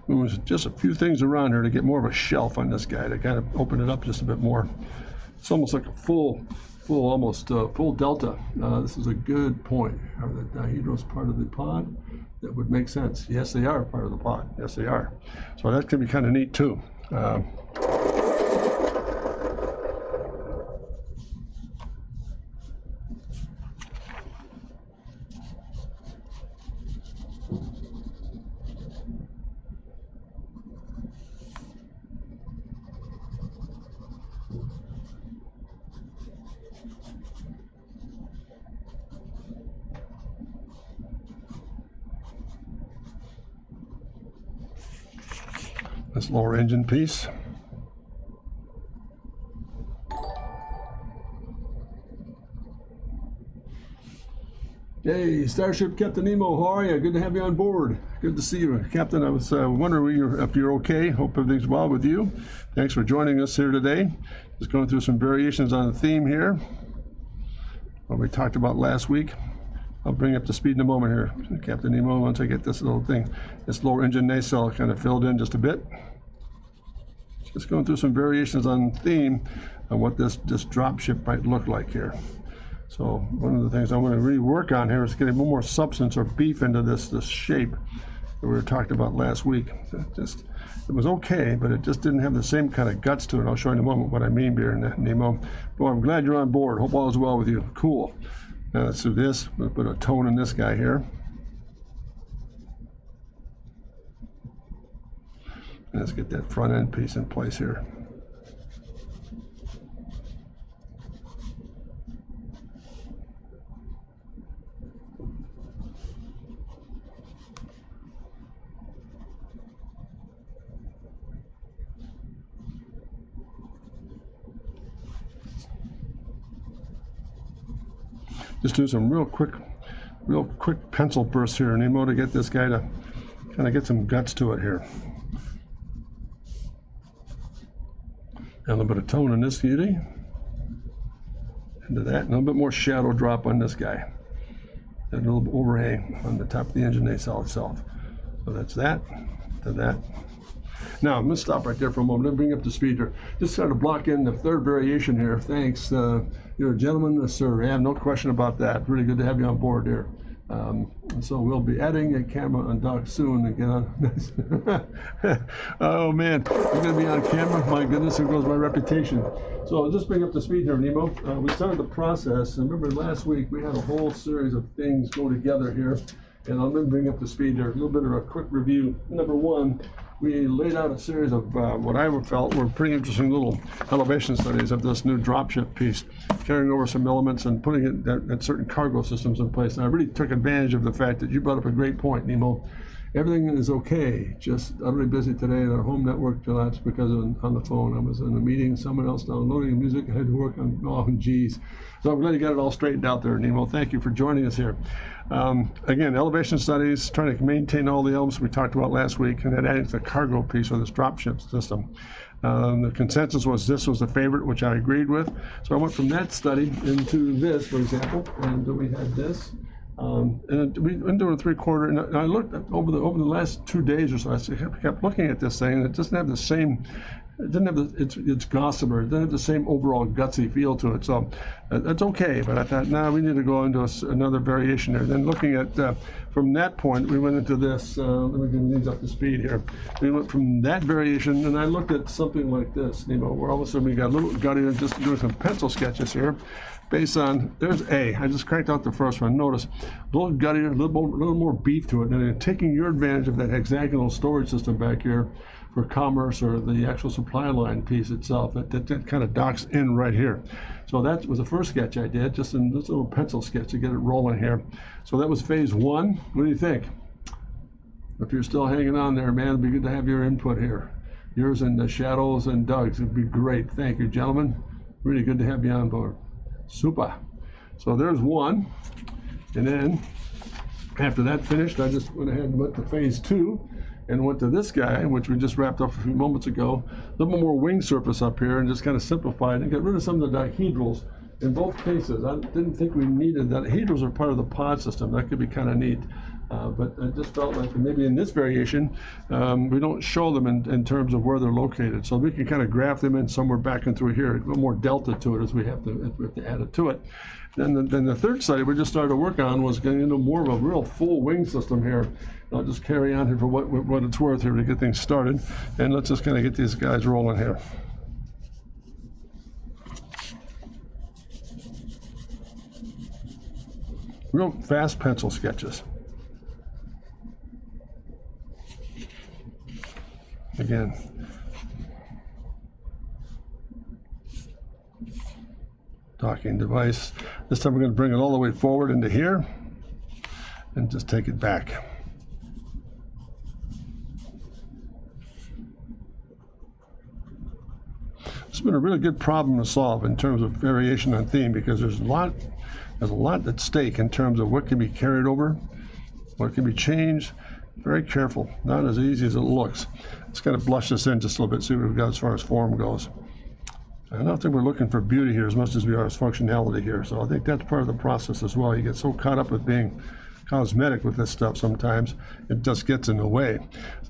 There was just a few things around here to get more of a shelf on this guy to kind of open it up just a bit more. It's almost like a full delta. This is a good point. Are the dihedrals part of the pod? That would make sense. Yes, they are part of the pod. Yes, they are. So that can be kind of neat too. This lower engine piece. Hey, Starship Captain Nemo, how are you? Good to have you on board. Good to see you, Captain. I was wondering if you're okay. Hope everything's well with you. Thanks for joining us here today. Just going through some variations on the theme here. What we talked about last week. I'll bring you up to speed in a moment here, Captain Nemo, once I get this little thing, this lower engine nacelle kind of filled in just a bit. Just going through some variations on theme on what this drop ship might look like here. So one of the things I want to really work on here is getting a little more substance or beef into this shape that we were talking about last week. It was okay, but it just didn't have the same kind of guts to it. I'll show you in a moment what I mean here, Nemo. Boy, I'm glad you're on board. Hope all is well with you. Cool. Now let's do this. We'll put a tone in this guy here. And let's get that front end piece in place here. Just do some real quick pencil bursts here, Nemo, to get this guy to kind of get some guts to it here. And a little bit of tone in this beauty. Into that, and a little bit more shadow drop on this guy. And a little overhang on the top of the engine nacelle itself. So that's that to that. Now, I'm going to stop right there for a moment and bring you up to speed here. Just try to block in the third variation here. Thanks. You're a gentleman, sir. Yeah, no question about that. Really good to have you on board here. And so we'll be adding a camera on dock soon again. Oh man, we're going to be on camera. My goodness, there goes my reputation. So I'll just bring up the speed here, Nemo. We started the process. And remember last week we had a whole series of things go together here. And I'm going to bring up the speed here. A little bit of a quick review. Number one, we laid out a series of what I felt were pretty interesting little elevation studies of this new dropship piece, carrying over some elements and putting it at certain cargo systems in place. And I really took advantage of the fact that you brought up a great point, Nemo. Everything is okay, just utterly busy today at our home network collapsed because on the phone. I was in a meeting, someone else downloading music, I had to work on, oh geez. So I'm glad you got it all straightened out there, Nemo. Thank you for joining us here. Again, elevation studies, trying to maintain all the elements we talked about last week, and then adding to the cargo piece of this dropship system. The consensus was this was the favorite, which I agreed with. So I went from that study into this, for example, and we had this. And we went to a 3/4, and I looked at, over the last 2 days or so, I kept looking at this thing, and it doesn't have the same, it didn't have it's gossamer, it doesn't have the same overall gutsy feel to it. So that's okay, but I thought, nah, we need to go into another variation there. Then looking at, from that point, we went into this, let me get these up to speed here. We went from that variation, and I looked at something like this, Nemo, where all of a sudden we got a little gutty and just doing some pencil sketches here. Based on, there's A. I just cranked out the first one. Notice, a little guttier, a little more beef to it. And then taking your advantage of that hexagonal storage system back here for commerce or the actual supply line piece itself, that kind of docks in right here. So that was the first sketch I did, just in this little pencil sketch to get it rolling here. So that was phase one. What do you think? If you're still hanging on there, man, it'd be good to have your input here. Yours and the Shadows and Doug's, it'd be great. Thank you, gentlemen. Really good to have you on board. Super. So there's one, and then after that finished, I just went ahead and went to phase two and went to this guy, which we just wrapped up a few moments ago. A little more wing surface up here and just kind of simplified and get rid of some of the dihedrals in both cases. I didn't think we needed that. Dihedrals are part of the pod system. That could be kind of neat. But I just felt like maybe in this variation, we don't show them in terms of where they're located. So we can kind of graph them in somewhere back and through here, a little more delta to it as we have to add it to it. Then the third study we just started to work on was getting into more of a real full wing system here. I'll just carry on here for what it's worth here to get things started. And let's just kind of get these guys rolling here. Real fast pencil sketches. Again, docking device. This time we're going to bring it all the way forward into here and just take it back. It's been a really good problem to solve in terms of variation on theme, because there's a lot at stake in terms of what can be carried over, what can be changed. Very careful, not as easy as it looks. Let's kind of blush this in just a little bit, see what we've got as far as form goes. I don't think we're looking for beauty here as much as we are as functionality here, so I think that's part of the process as well. You get so caught up with being cosmetic with this stuff sometimes, it just gets in the way.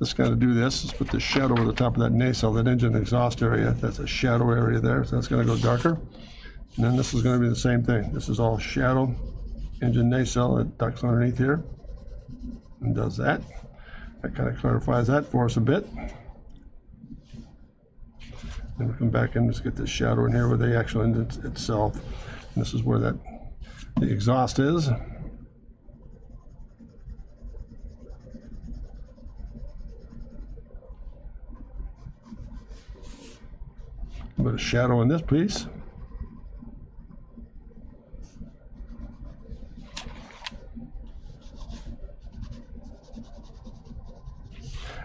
Let's kind of do this. Let's put the shadow over the top of that nacelle, that engine exhaust area. That's a shadow area there, so that's going to go darker. And then this is going to be the same thing. This is all shadow, engine nacelle that ducks underneath here and does that. That kind of clarifies that for us a bit. Then we come back and just get this shadow in here with the actual engine itself. And this is where the exhaust is. A bit of shadow in this piece.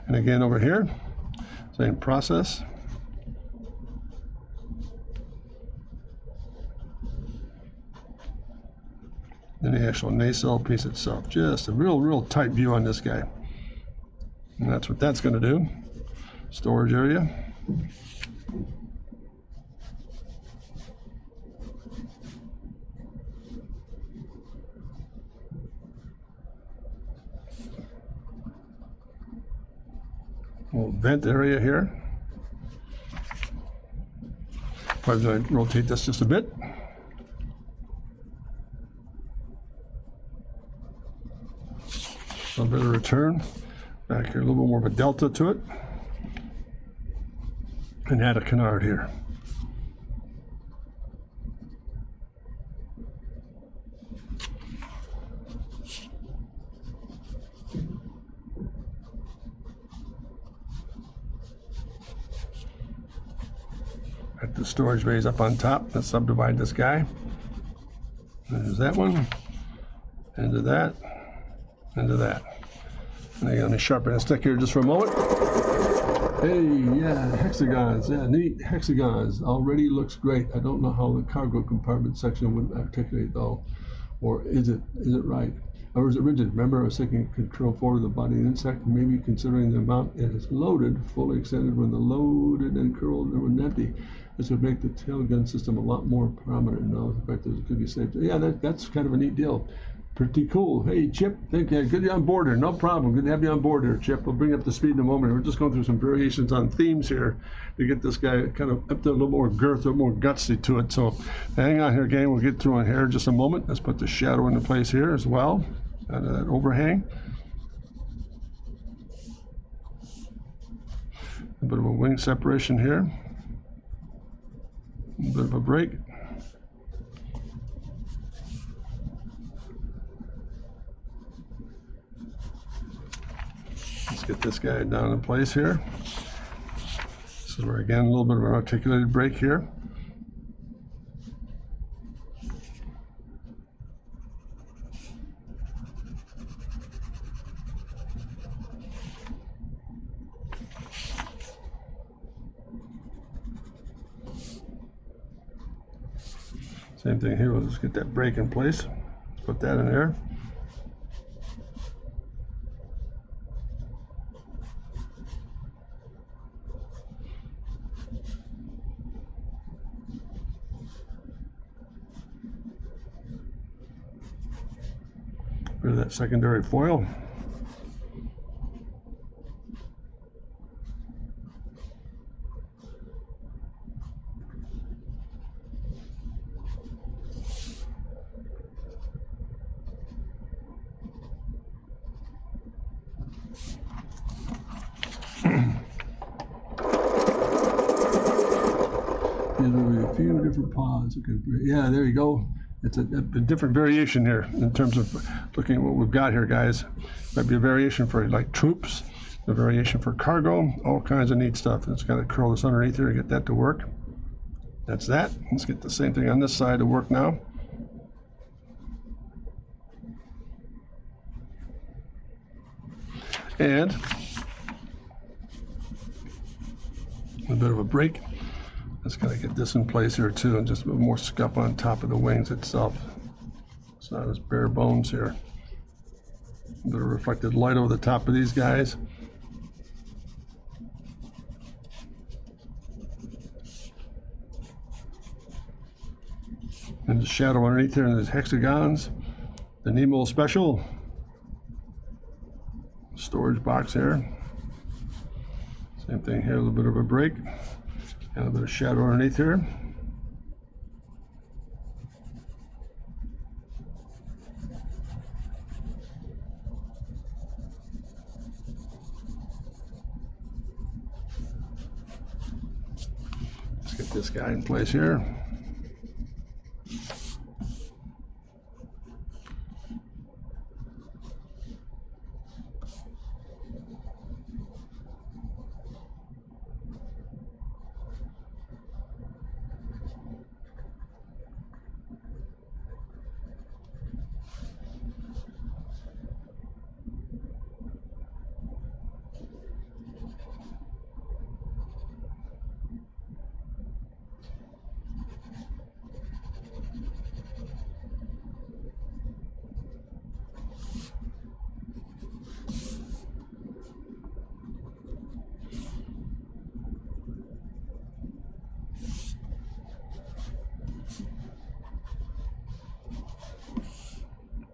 And again over here, same process. Then the actual nacelle piece itself, just a real tight view on this guy. And that's what that's going to do. Storage area. Little vent area here. Probably going to rotate this just a bit. A little bit of return. Back here, a little bit more of a delta to it. And add a canard here. Got the storage bays up on top. Let's subdivide this guy. There's that one. Into that. Into that. And let me sharpen the stick here just for a moment. Hey, yeah, hexagons. Yeah, neat hexagons. Already looks great. I don't know how the cargo compartment section would articulate though. Or is it right? Or is it rigid? Remember, I was thinking control forward of the body of the insect, maybe considering the amount it is loaded, fully extended when the loaded and curled and when empty. This would make the tail gun system a lot more prominent and effective. It could be safe. Yeah, that's kind of a neat deal. Pretty cool. Hey, Chip, good to have you on board here. No problem. Good to have you on board here, Chip. We'll bring up the speed in a moment. We're just going through some variations on themes here to get this guy kind of up to a little more girth, a little more gutsy to it. So hang on here, gang. We'll get through on here in just a moment. Let's put the shadow into place here as well. Out of that overhang. A bit of a wing separation here. A bit of a break. Let's get this guy down in place here. This is where, again, a little bit of an articulated break here. Same thing here. We'll just get that break in place. Let's put that in there. Rid of that secondary foil. A few different pods. Okay, yeah, there you go. It's a different variation here in terms of looking at what we've got here, guys. Might be a variation for like troops, a variation for cargo, all kinds of neat stuff. It's got to curl this underneath here to get that to work. That's that. Let's get the same thing on this side to work now. And a bit of a break. Just got to get this in place here too, and just a bit more scuff on top of the wings itself. It's not as bare bones here. A bit of reflected light over the top of these guys. And the shadow underneath here in these hexagons. The Nemo Special storage box here. Same thing here, a little bit of a break. And a bit of shadow underneath here. Let's get this guy in place here.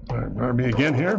All right, Barbie again here.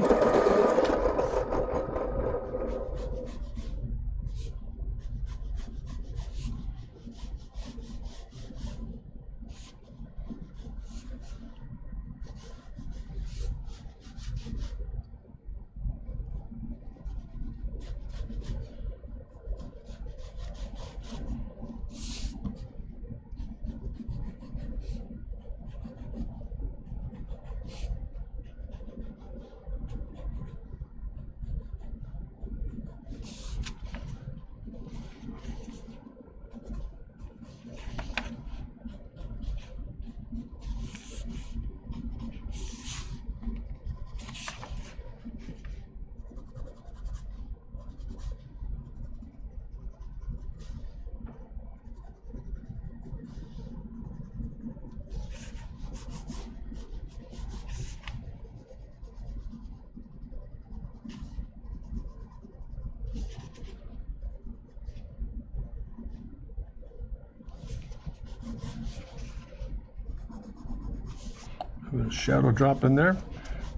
Put a shadow drop in there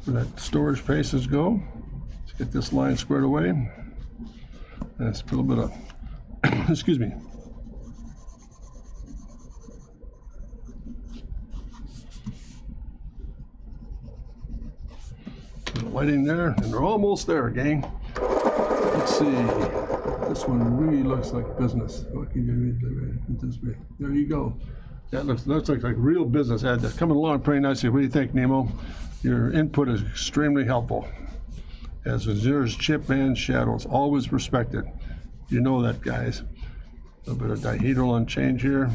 where that storage faces go. Let's get this line squared away. Let's put a little bit of, excuse me. Lighting there, and they're almost there, gang. Let's see. This one really looks like business. What can you do? There you go. That looks like real business. That's coming along pretty nicely. What do you think, Nemo? Your input is extremely helpful. As is yours, chip and shadows, always respected. You know that, guys. A little bit of dihedral on change here.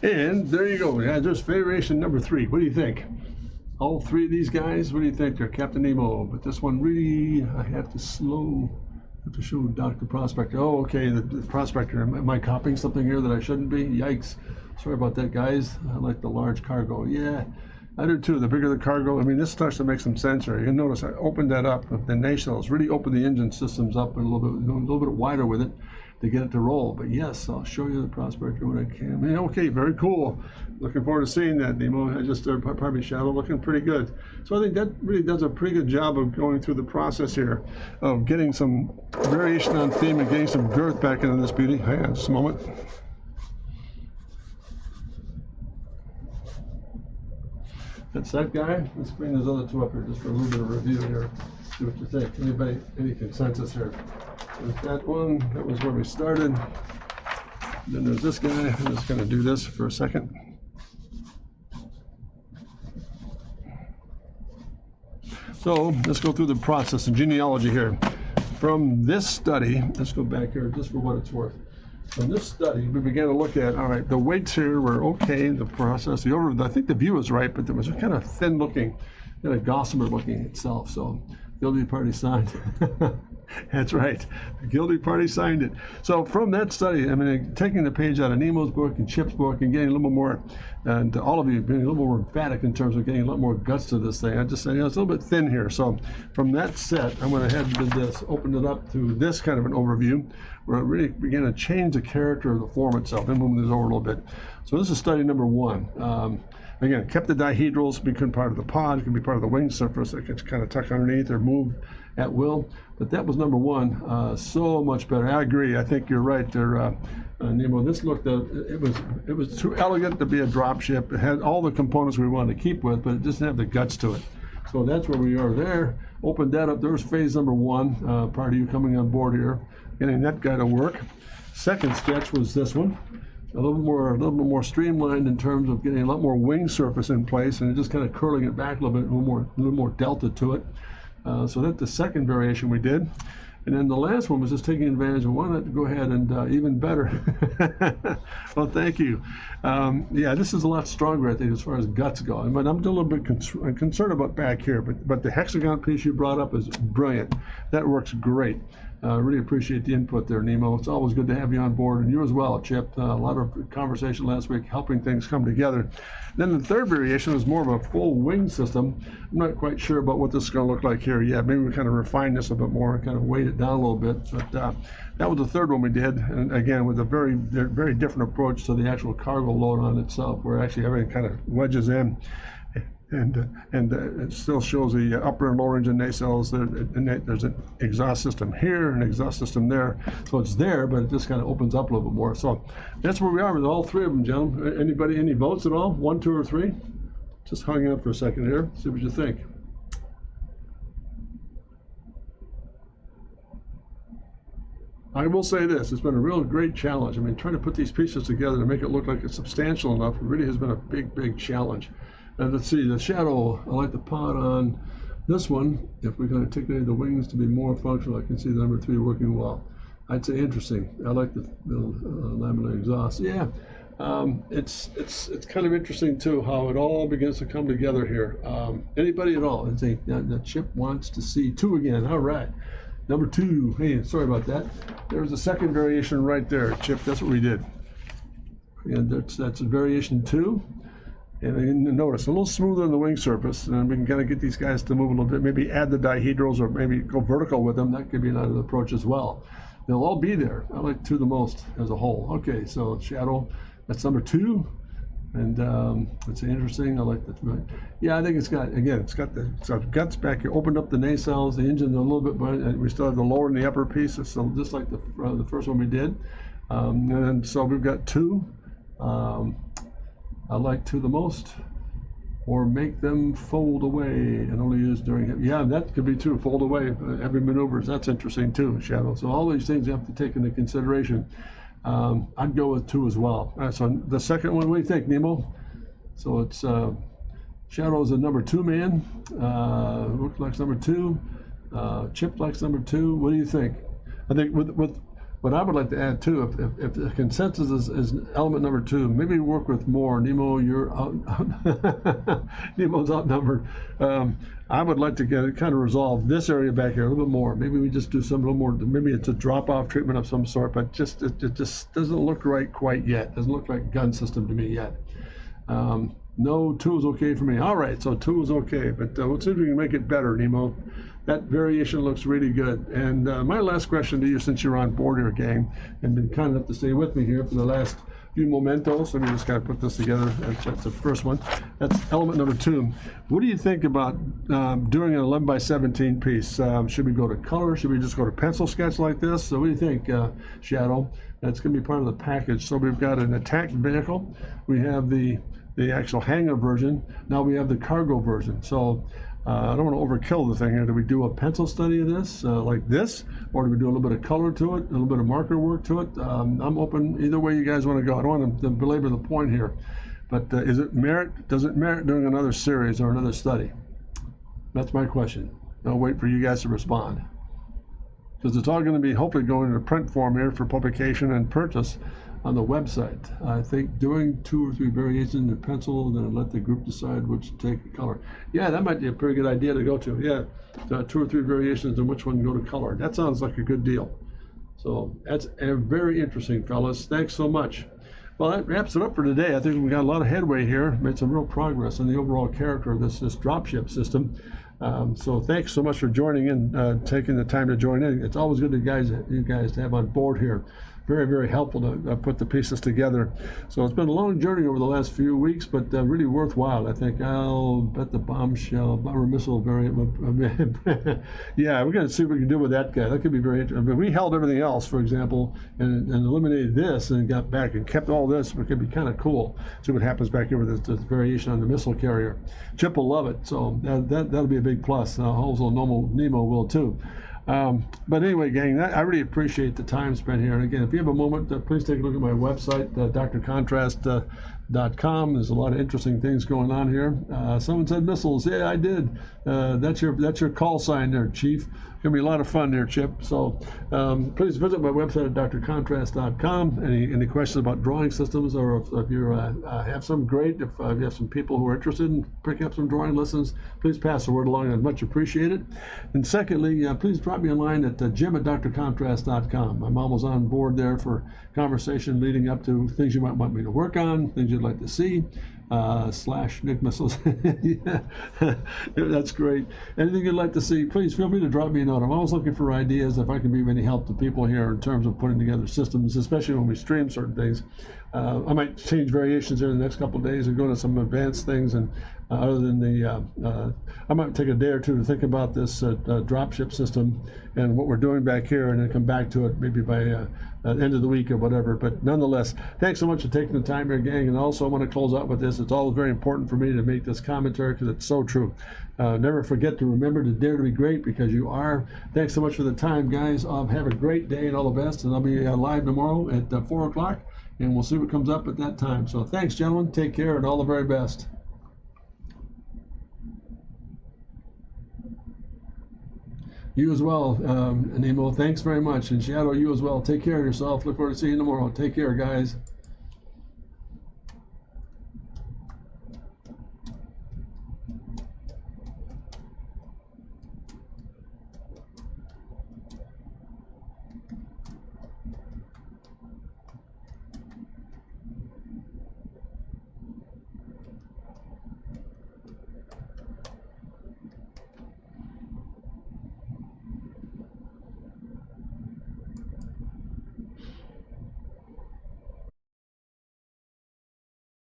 And there you go. Yeah, there's variation number 3. What do you think? All 3 of these guys, what do you think? They're Captain Nemo, but this one really, I have to show Dr. Prospector. Oh, okay, the Prospector. Am I copying something here that I shouldn't be? Yikes. Sorry about that, guys. I like the large cargo. Yeah, I do too. The bigger the cargo, I mean, this starts to make some sense here. You'll notice I opened that up. The nacelles really opened the engine systems up a little bit wider with it to get it to roll. But yes, I'll show you the Prospector when I can. Man, okay, very cool. Looking forward to seeing that, Nemo. I just probably shadow looking pretty good. So I think that really does a pretty good job of going through the process here of getting some variation on theme and getting some girth back into this beauty. Hang on just a moment. That's that guy. Let's bring those other 2 up here just for a little bit of review here. See what you think. Anybody, any consensus here? There's that one. That was where we started. Then there's this guy. I'm just going to do this for a second. So let's go through the process and genealogy here. From this study, let's go back here just for what it's worth. From this study, we began to look at, all right, the weights here were okay, the process, I think the view was right, but there was a kind of thin looking, kind of gossamer looking itself. So guilty party signed. That's right. The guilty party signed it. So from that study, I mean, taking the page out of Nemo's book and Chip's book and getting a little more, and all of you being a little more emphatic in terms of getting a lot more guts to this thing. I just say, it's a little bit thin here. So from that set, I went ahead and did this, opened it up to this kind of an overview where it really began to change the character of the form itself and moving this over a little bit. So this is study number 1. Again, kept the dihedrals, become part of the pod, it can be part of the wing surface, it can kind of tuck underneath or move at will. But that was number 1, so much better. I agree. I think you're right there, Nemo. This looked, it was too elegant to be a drop ship. It had all the components we wanted to keep with, but it just didn't have the guts to it. So that's where we are there. Opened that up. There's phase number 1, part of you coming on board here, getting that guy to work. Second sketch was this one. A little bit more streamlined in terms of getting a lot more wing surface in place and just kind of curling it back a little bit, a little more delta to it. So that's the second variation we did. And then the last one was just taking advantage of one. Go ahead and even better. Well, thank you. Yeah, this is a lot stronger, I think, as far as guts go. But I'm a little bit concerned about back here. But the hexagon piece you brought up is brilliant. That works great. Really appreciate the input there, Nemo. It's always good to have you on board, and you as well, Chip. A lot of conversation last week helping things come together. Then the third variation is more of a full wing system. I'm not quite sure about what this is going to look like here yet. Maybe we kind of refine this a bit more and kind of weight it down a little bit. But that was the third one we did, and again, with a very, very different approach to the actual cargo load on itself, where actually everything kind of wedges in. And it still shows the upper and lower engine nacelles. There's an exhaust system here, an exhaust system there. So it's there, but it just kind of opens up a little bit more. So that's where we are with all three of them, gentlemen. Anybody, any votes at all? 1, 2, or 3? Just hang out for a second here. See what you think. I will say this, it's been a real great challenge. I mean, trying to put these pieces together to make it look like it's substantial enough really has been a big, big challenge. Let's see, the shadow, I like the pot on this one. If we can articulate the wings to be more functional, I can see the number 3 working well. I'd say interesting. I like the laminar exhaust. Yeah, it's kind of interesting too how it all begins to come together here. Anybody at all? I think the Chip wants to see 2 again. All right. Number 2. Hey, sorry about that. There's a second variation right there, Chip. That's what we did. And that's a variation 2. And notice, a little smoother on the wing surface, and we can kind of get these guys to move a little bit, maybe add the dihedrals or maybe go vertical with them. That could be another approach as well. They'll all be there. I like 2 the most as a whole. Okay, so shadow, that's number 2. And it's interesting. I like that. Yeah, I think it's got guts back here. Opened up the nacelles, the engine a little bit, but we still have the lower and the upper piece. So just like the first one we did. And so we've got 2. I like 2 the most, or make them fold away and only use during. Yeah, that could be 2. Fold away every maneuvers. That's interesting too, Shadow. So all these things you have to take into consideration. I'd go with 2 as well. So the second one, what do you think, Nemo? So it's Shadow's a number 2 man. Looks like number 2. Chip likes number 2. What do you think? I think with what I would like to add too, if the consensus is element number 2, maybe work with more. Nemo, you're out. Nemo's outnumbered. I would like to get it kind of resolve this area back here a little bit more. Maybe we just do some little more. Maybe it's a drop-off treatment of some sort, but it just doesn't look right quite yet. Doesn't look like gun system to me yet. No, 2 is okay for me. All right, so 2 is okay, but let's see if we can make it better, Nemo. That variation looks really good. And my last question to you, since you're on board here, gang, and been kind enough to stay with me here for the last few mementos. Let me just kind of put this together. That's the first one. That's element number 2. What do you think about doing an 11x17 piece? Should we go to color? Should we just go to pencil sketch like this? So what do you think, Shadow? That's going to be part of the package. So we've got an attack vehicle. We have the actual hangar version. Now we have the cargo version. So I don't want to overkill the thing here. Do we do a pencil study of this like this, or do we do a little bit of color to it, a little bit of marker work to it? I'm open either way you guys want to go. I don't want to belabor the point here, but does it merit doing another series or another study? That's my question. I'll wait for you guys to respond, because it's all going to be hopefully going into print form here for publication and purchase on the website. I think doing 2 or 3 variations in pencil, then let the group decide which to take color. Yeah, that might be a pretty good idea to go to. Yeah, 2 or 3 variations and which one to go to color. That sounds like a good deal. So that's very interesting, fellas. Thanks so much. Well, that wraps it up for today. I think we got a lot of headway here. Made some real progress in the overall character of this dropship system. So thanks so much for joining in, taking the time to join in. It's always good you guys to have on board here. Very, very helpful to put the pieces together. So it's been a long journey over the last few weeks, but really worthwhile. I think I'll bet the bomber missile variant. Yeah, we're going to see what we can do with that guy. That could be very interesting. But we held everything else, for example, and eliminated this and got back and kept all this. It could be kind of cool. See what happens back here with this variation on the missile carrier. Chip will love it, so that'll be a big plus. Also, Nemo will too. But anyway, gang, I really appreciate the time spent here. And again, if you have a moment, please take a look at my website, drcontrast.com. There's a lot of interesting things going on here. Someone said missiles. Yeah, I did. That's your call sign there, Chief. Gonna be a lot of fun there, Chip. So please visit my website at drcontrast.com. Any questions about drawing systems, or if you have some, great. If you have some people who are interested in picking up some drawing lessons, please pass the word along. I'd much appreciate it. And secondly, please drop me a line at jim@drcontrast.com. I'm almost on board there for conversation leading up to things you might want me to work on, things you'd like to see. / Nick Missiles. Yeah, that's great. Anything you'd like to see, please feel free to drop me a note. I'm always looking for ideas if I can be of any help to people here in terms of putting together systems, especially when we stream certain things. I might change variations here in the next couple of days and go to some advanced things. And other than I might take a day or two to think about this dropship system and what we're doing back here, and then come back to it maybe by the end of the week or whatever. But nonetheless, thanks so much for taking the time here, gang. And also, I want to close out with this. It's always very important for me to make this commentary because it's so true. Never forget to remember to dare to be great, because you are. Thanks so much for the time, guys. Have a great day and all the best. And I'll be live tomorrow at 4 o'clock, and we'll see what comes up at that time. So thanks, gentlemen. Take care and all the very best. You as well, Nemo. Thanks very much. And Shadow, you as well. Take care of yourself. Look forward to seeing you tomorrow. Take care, guys.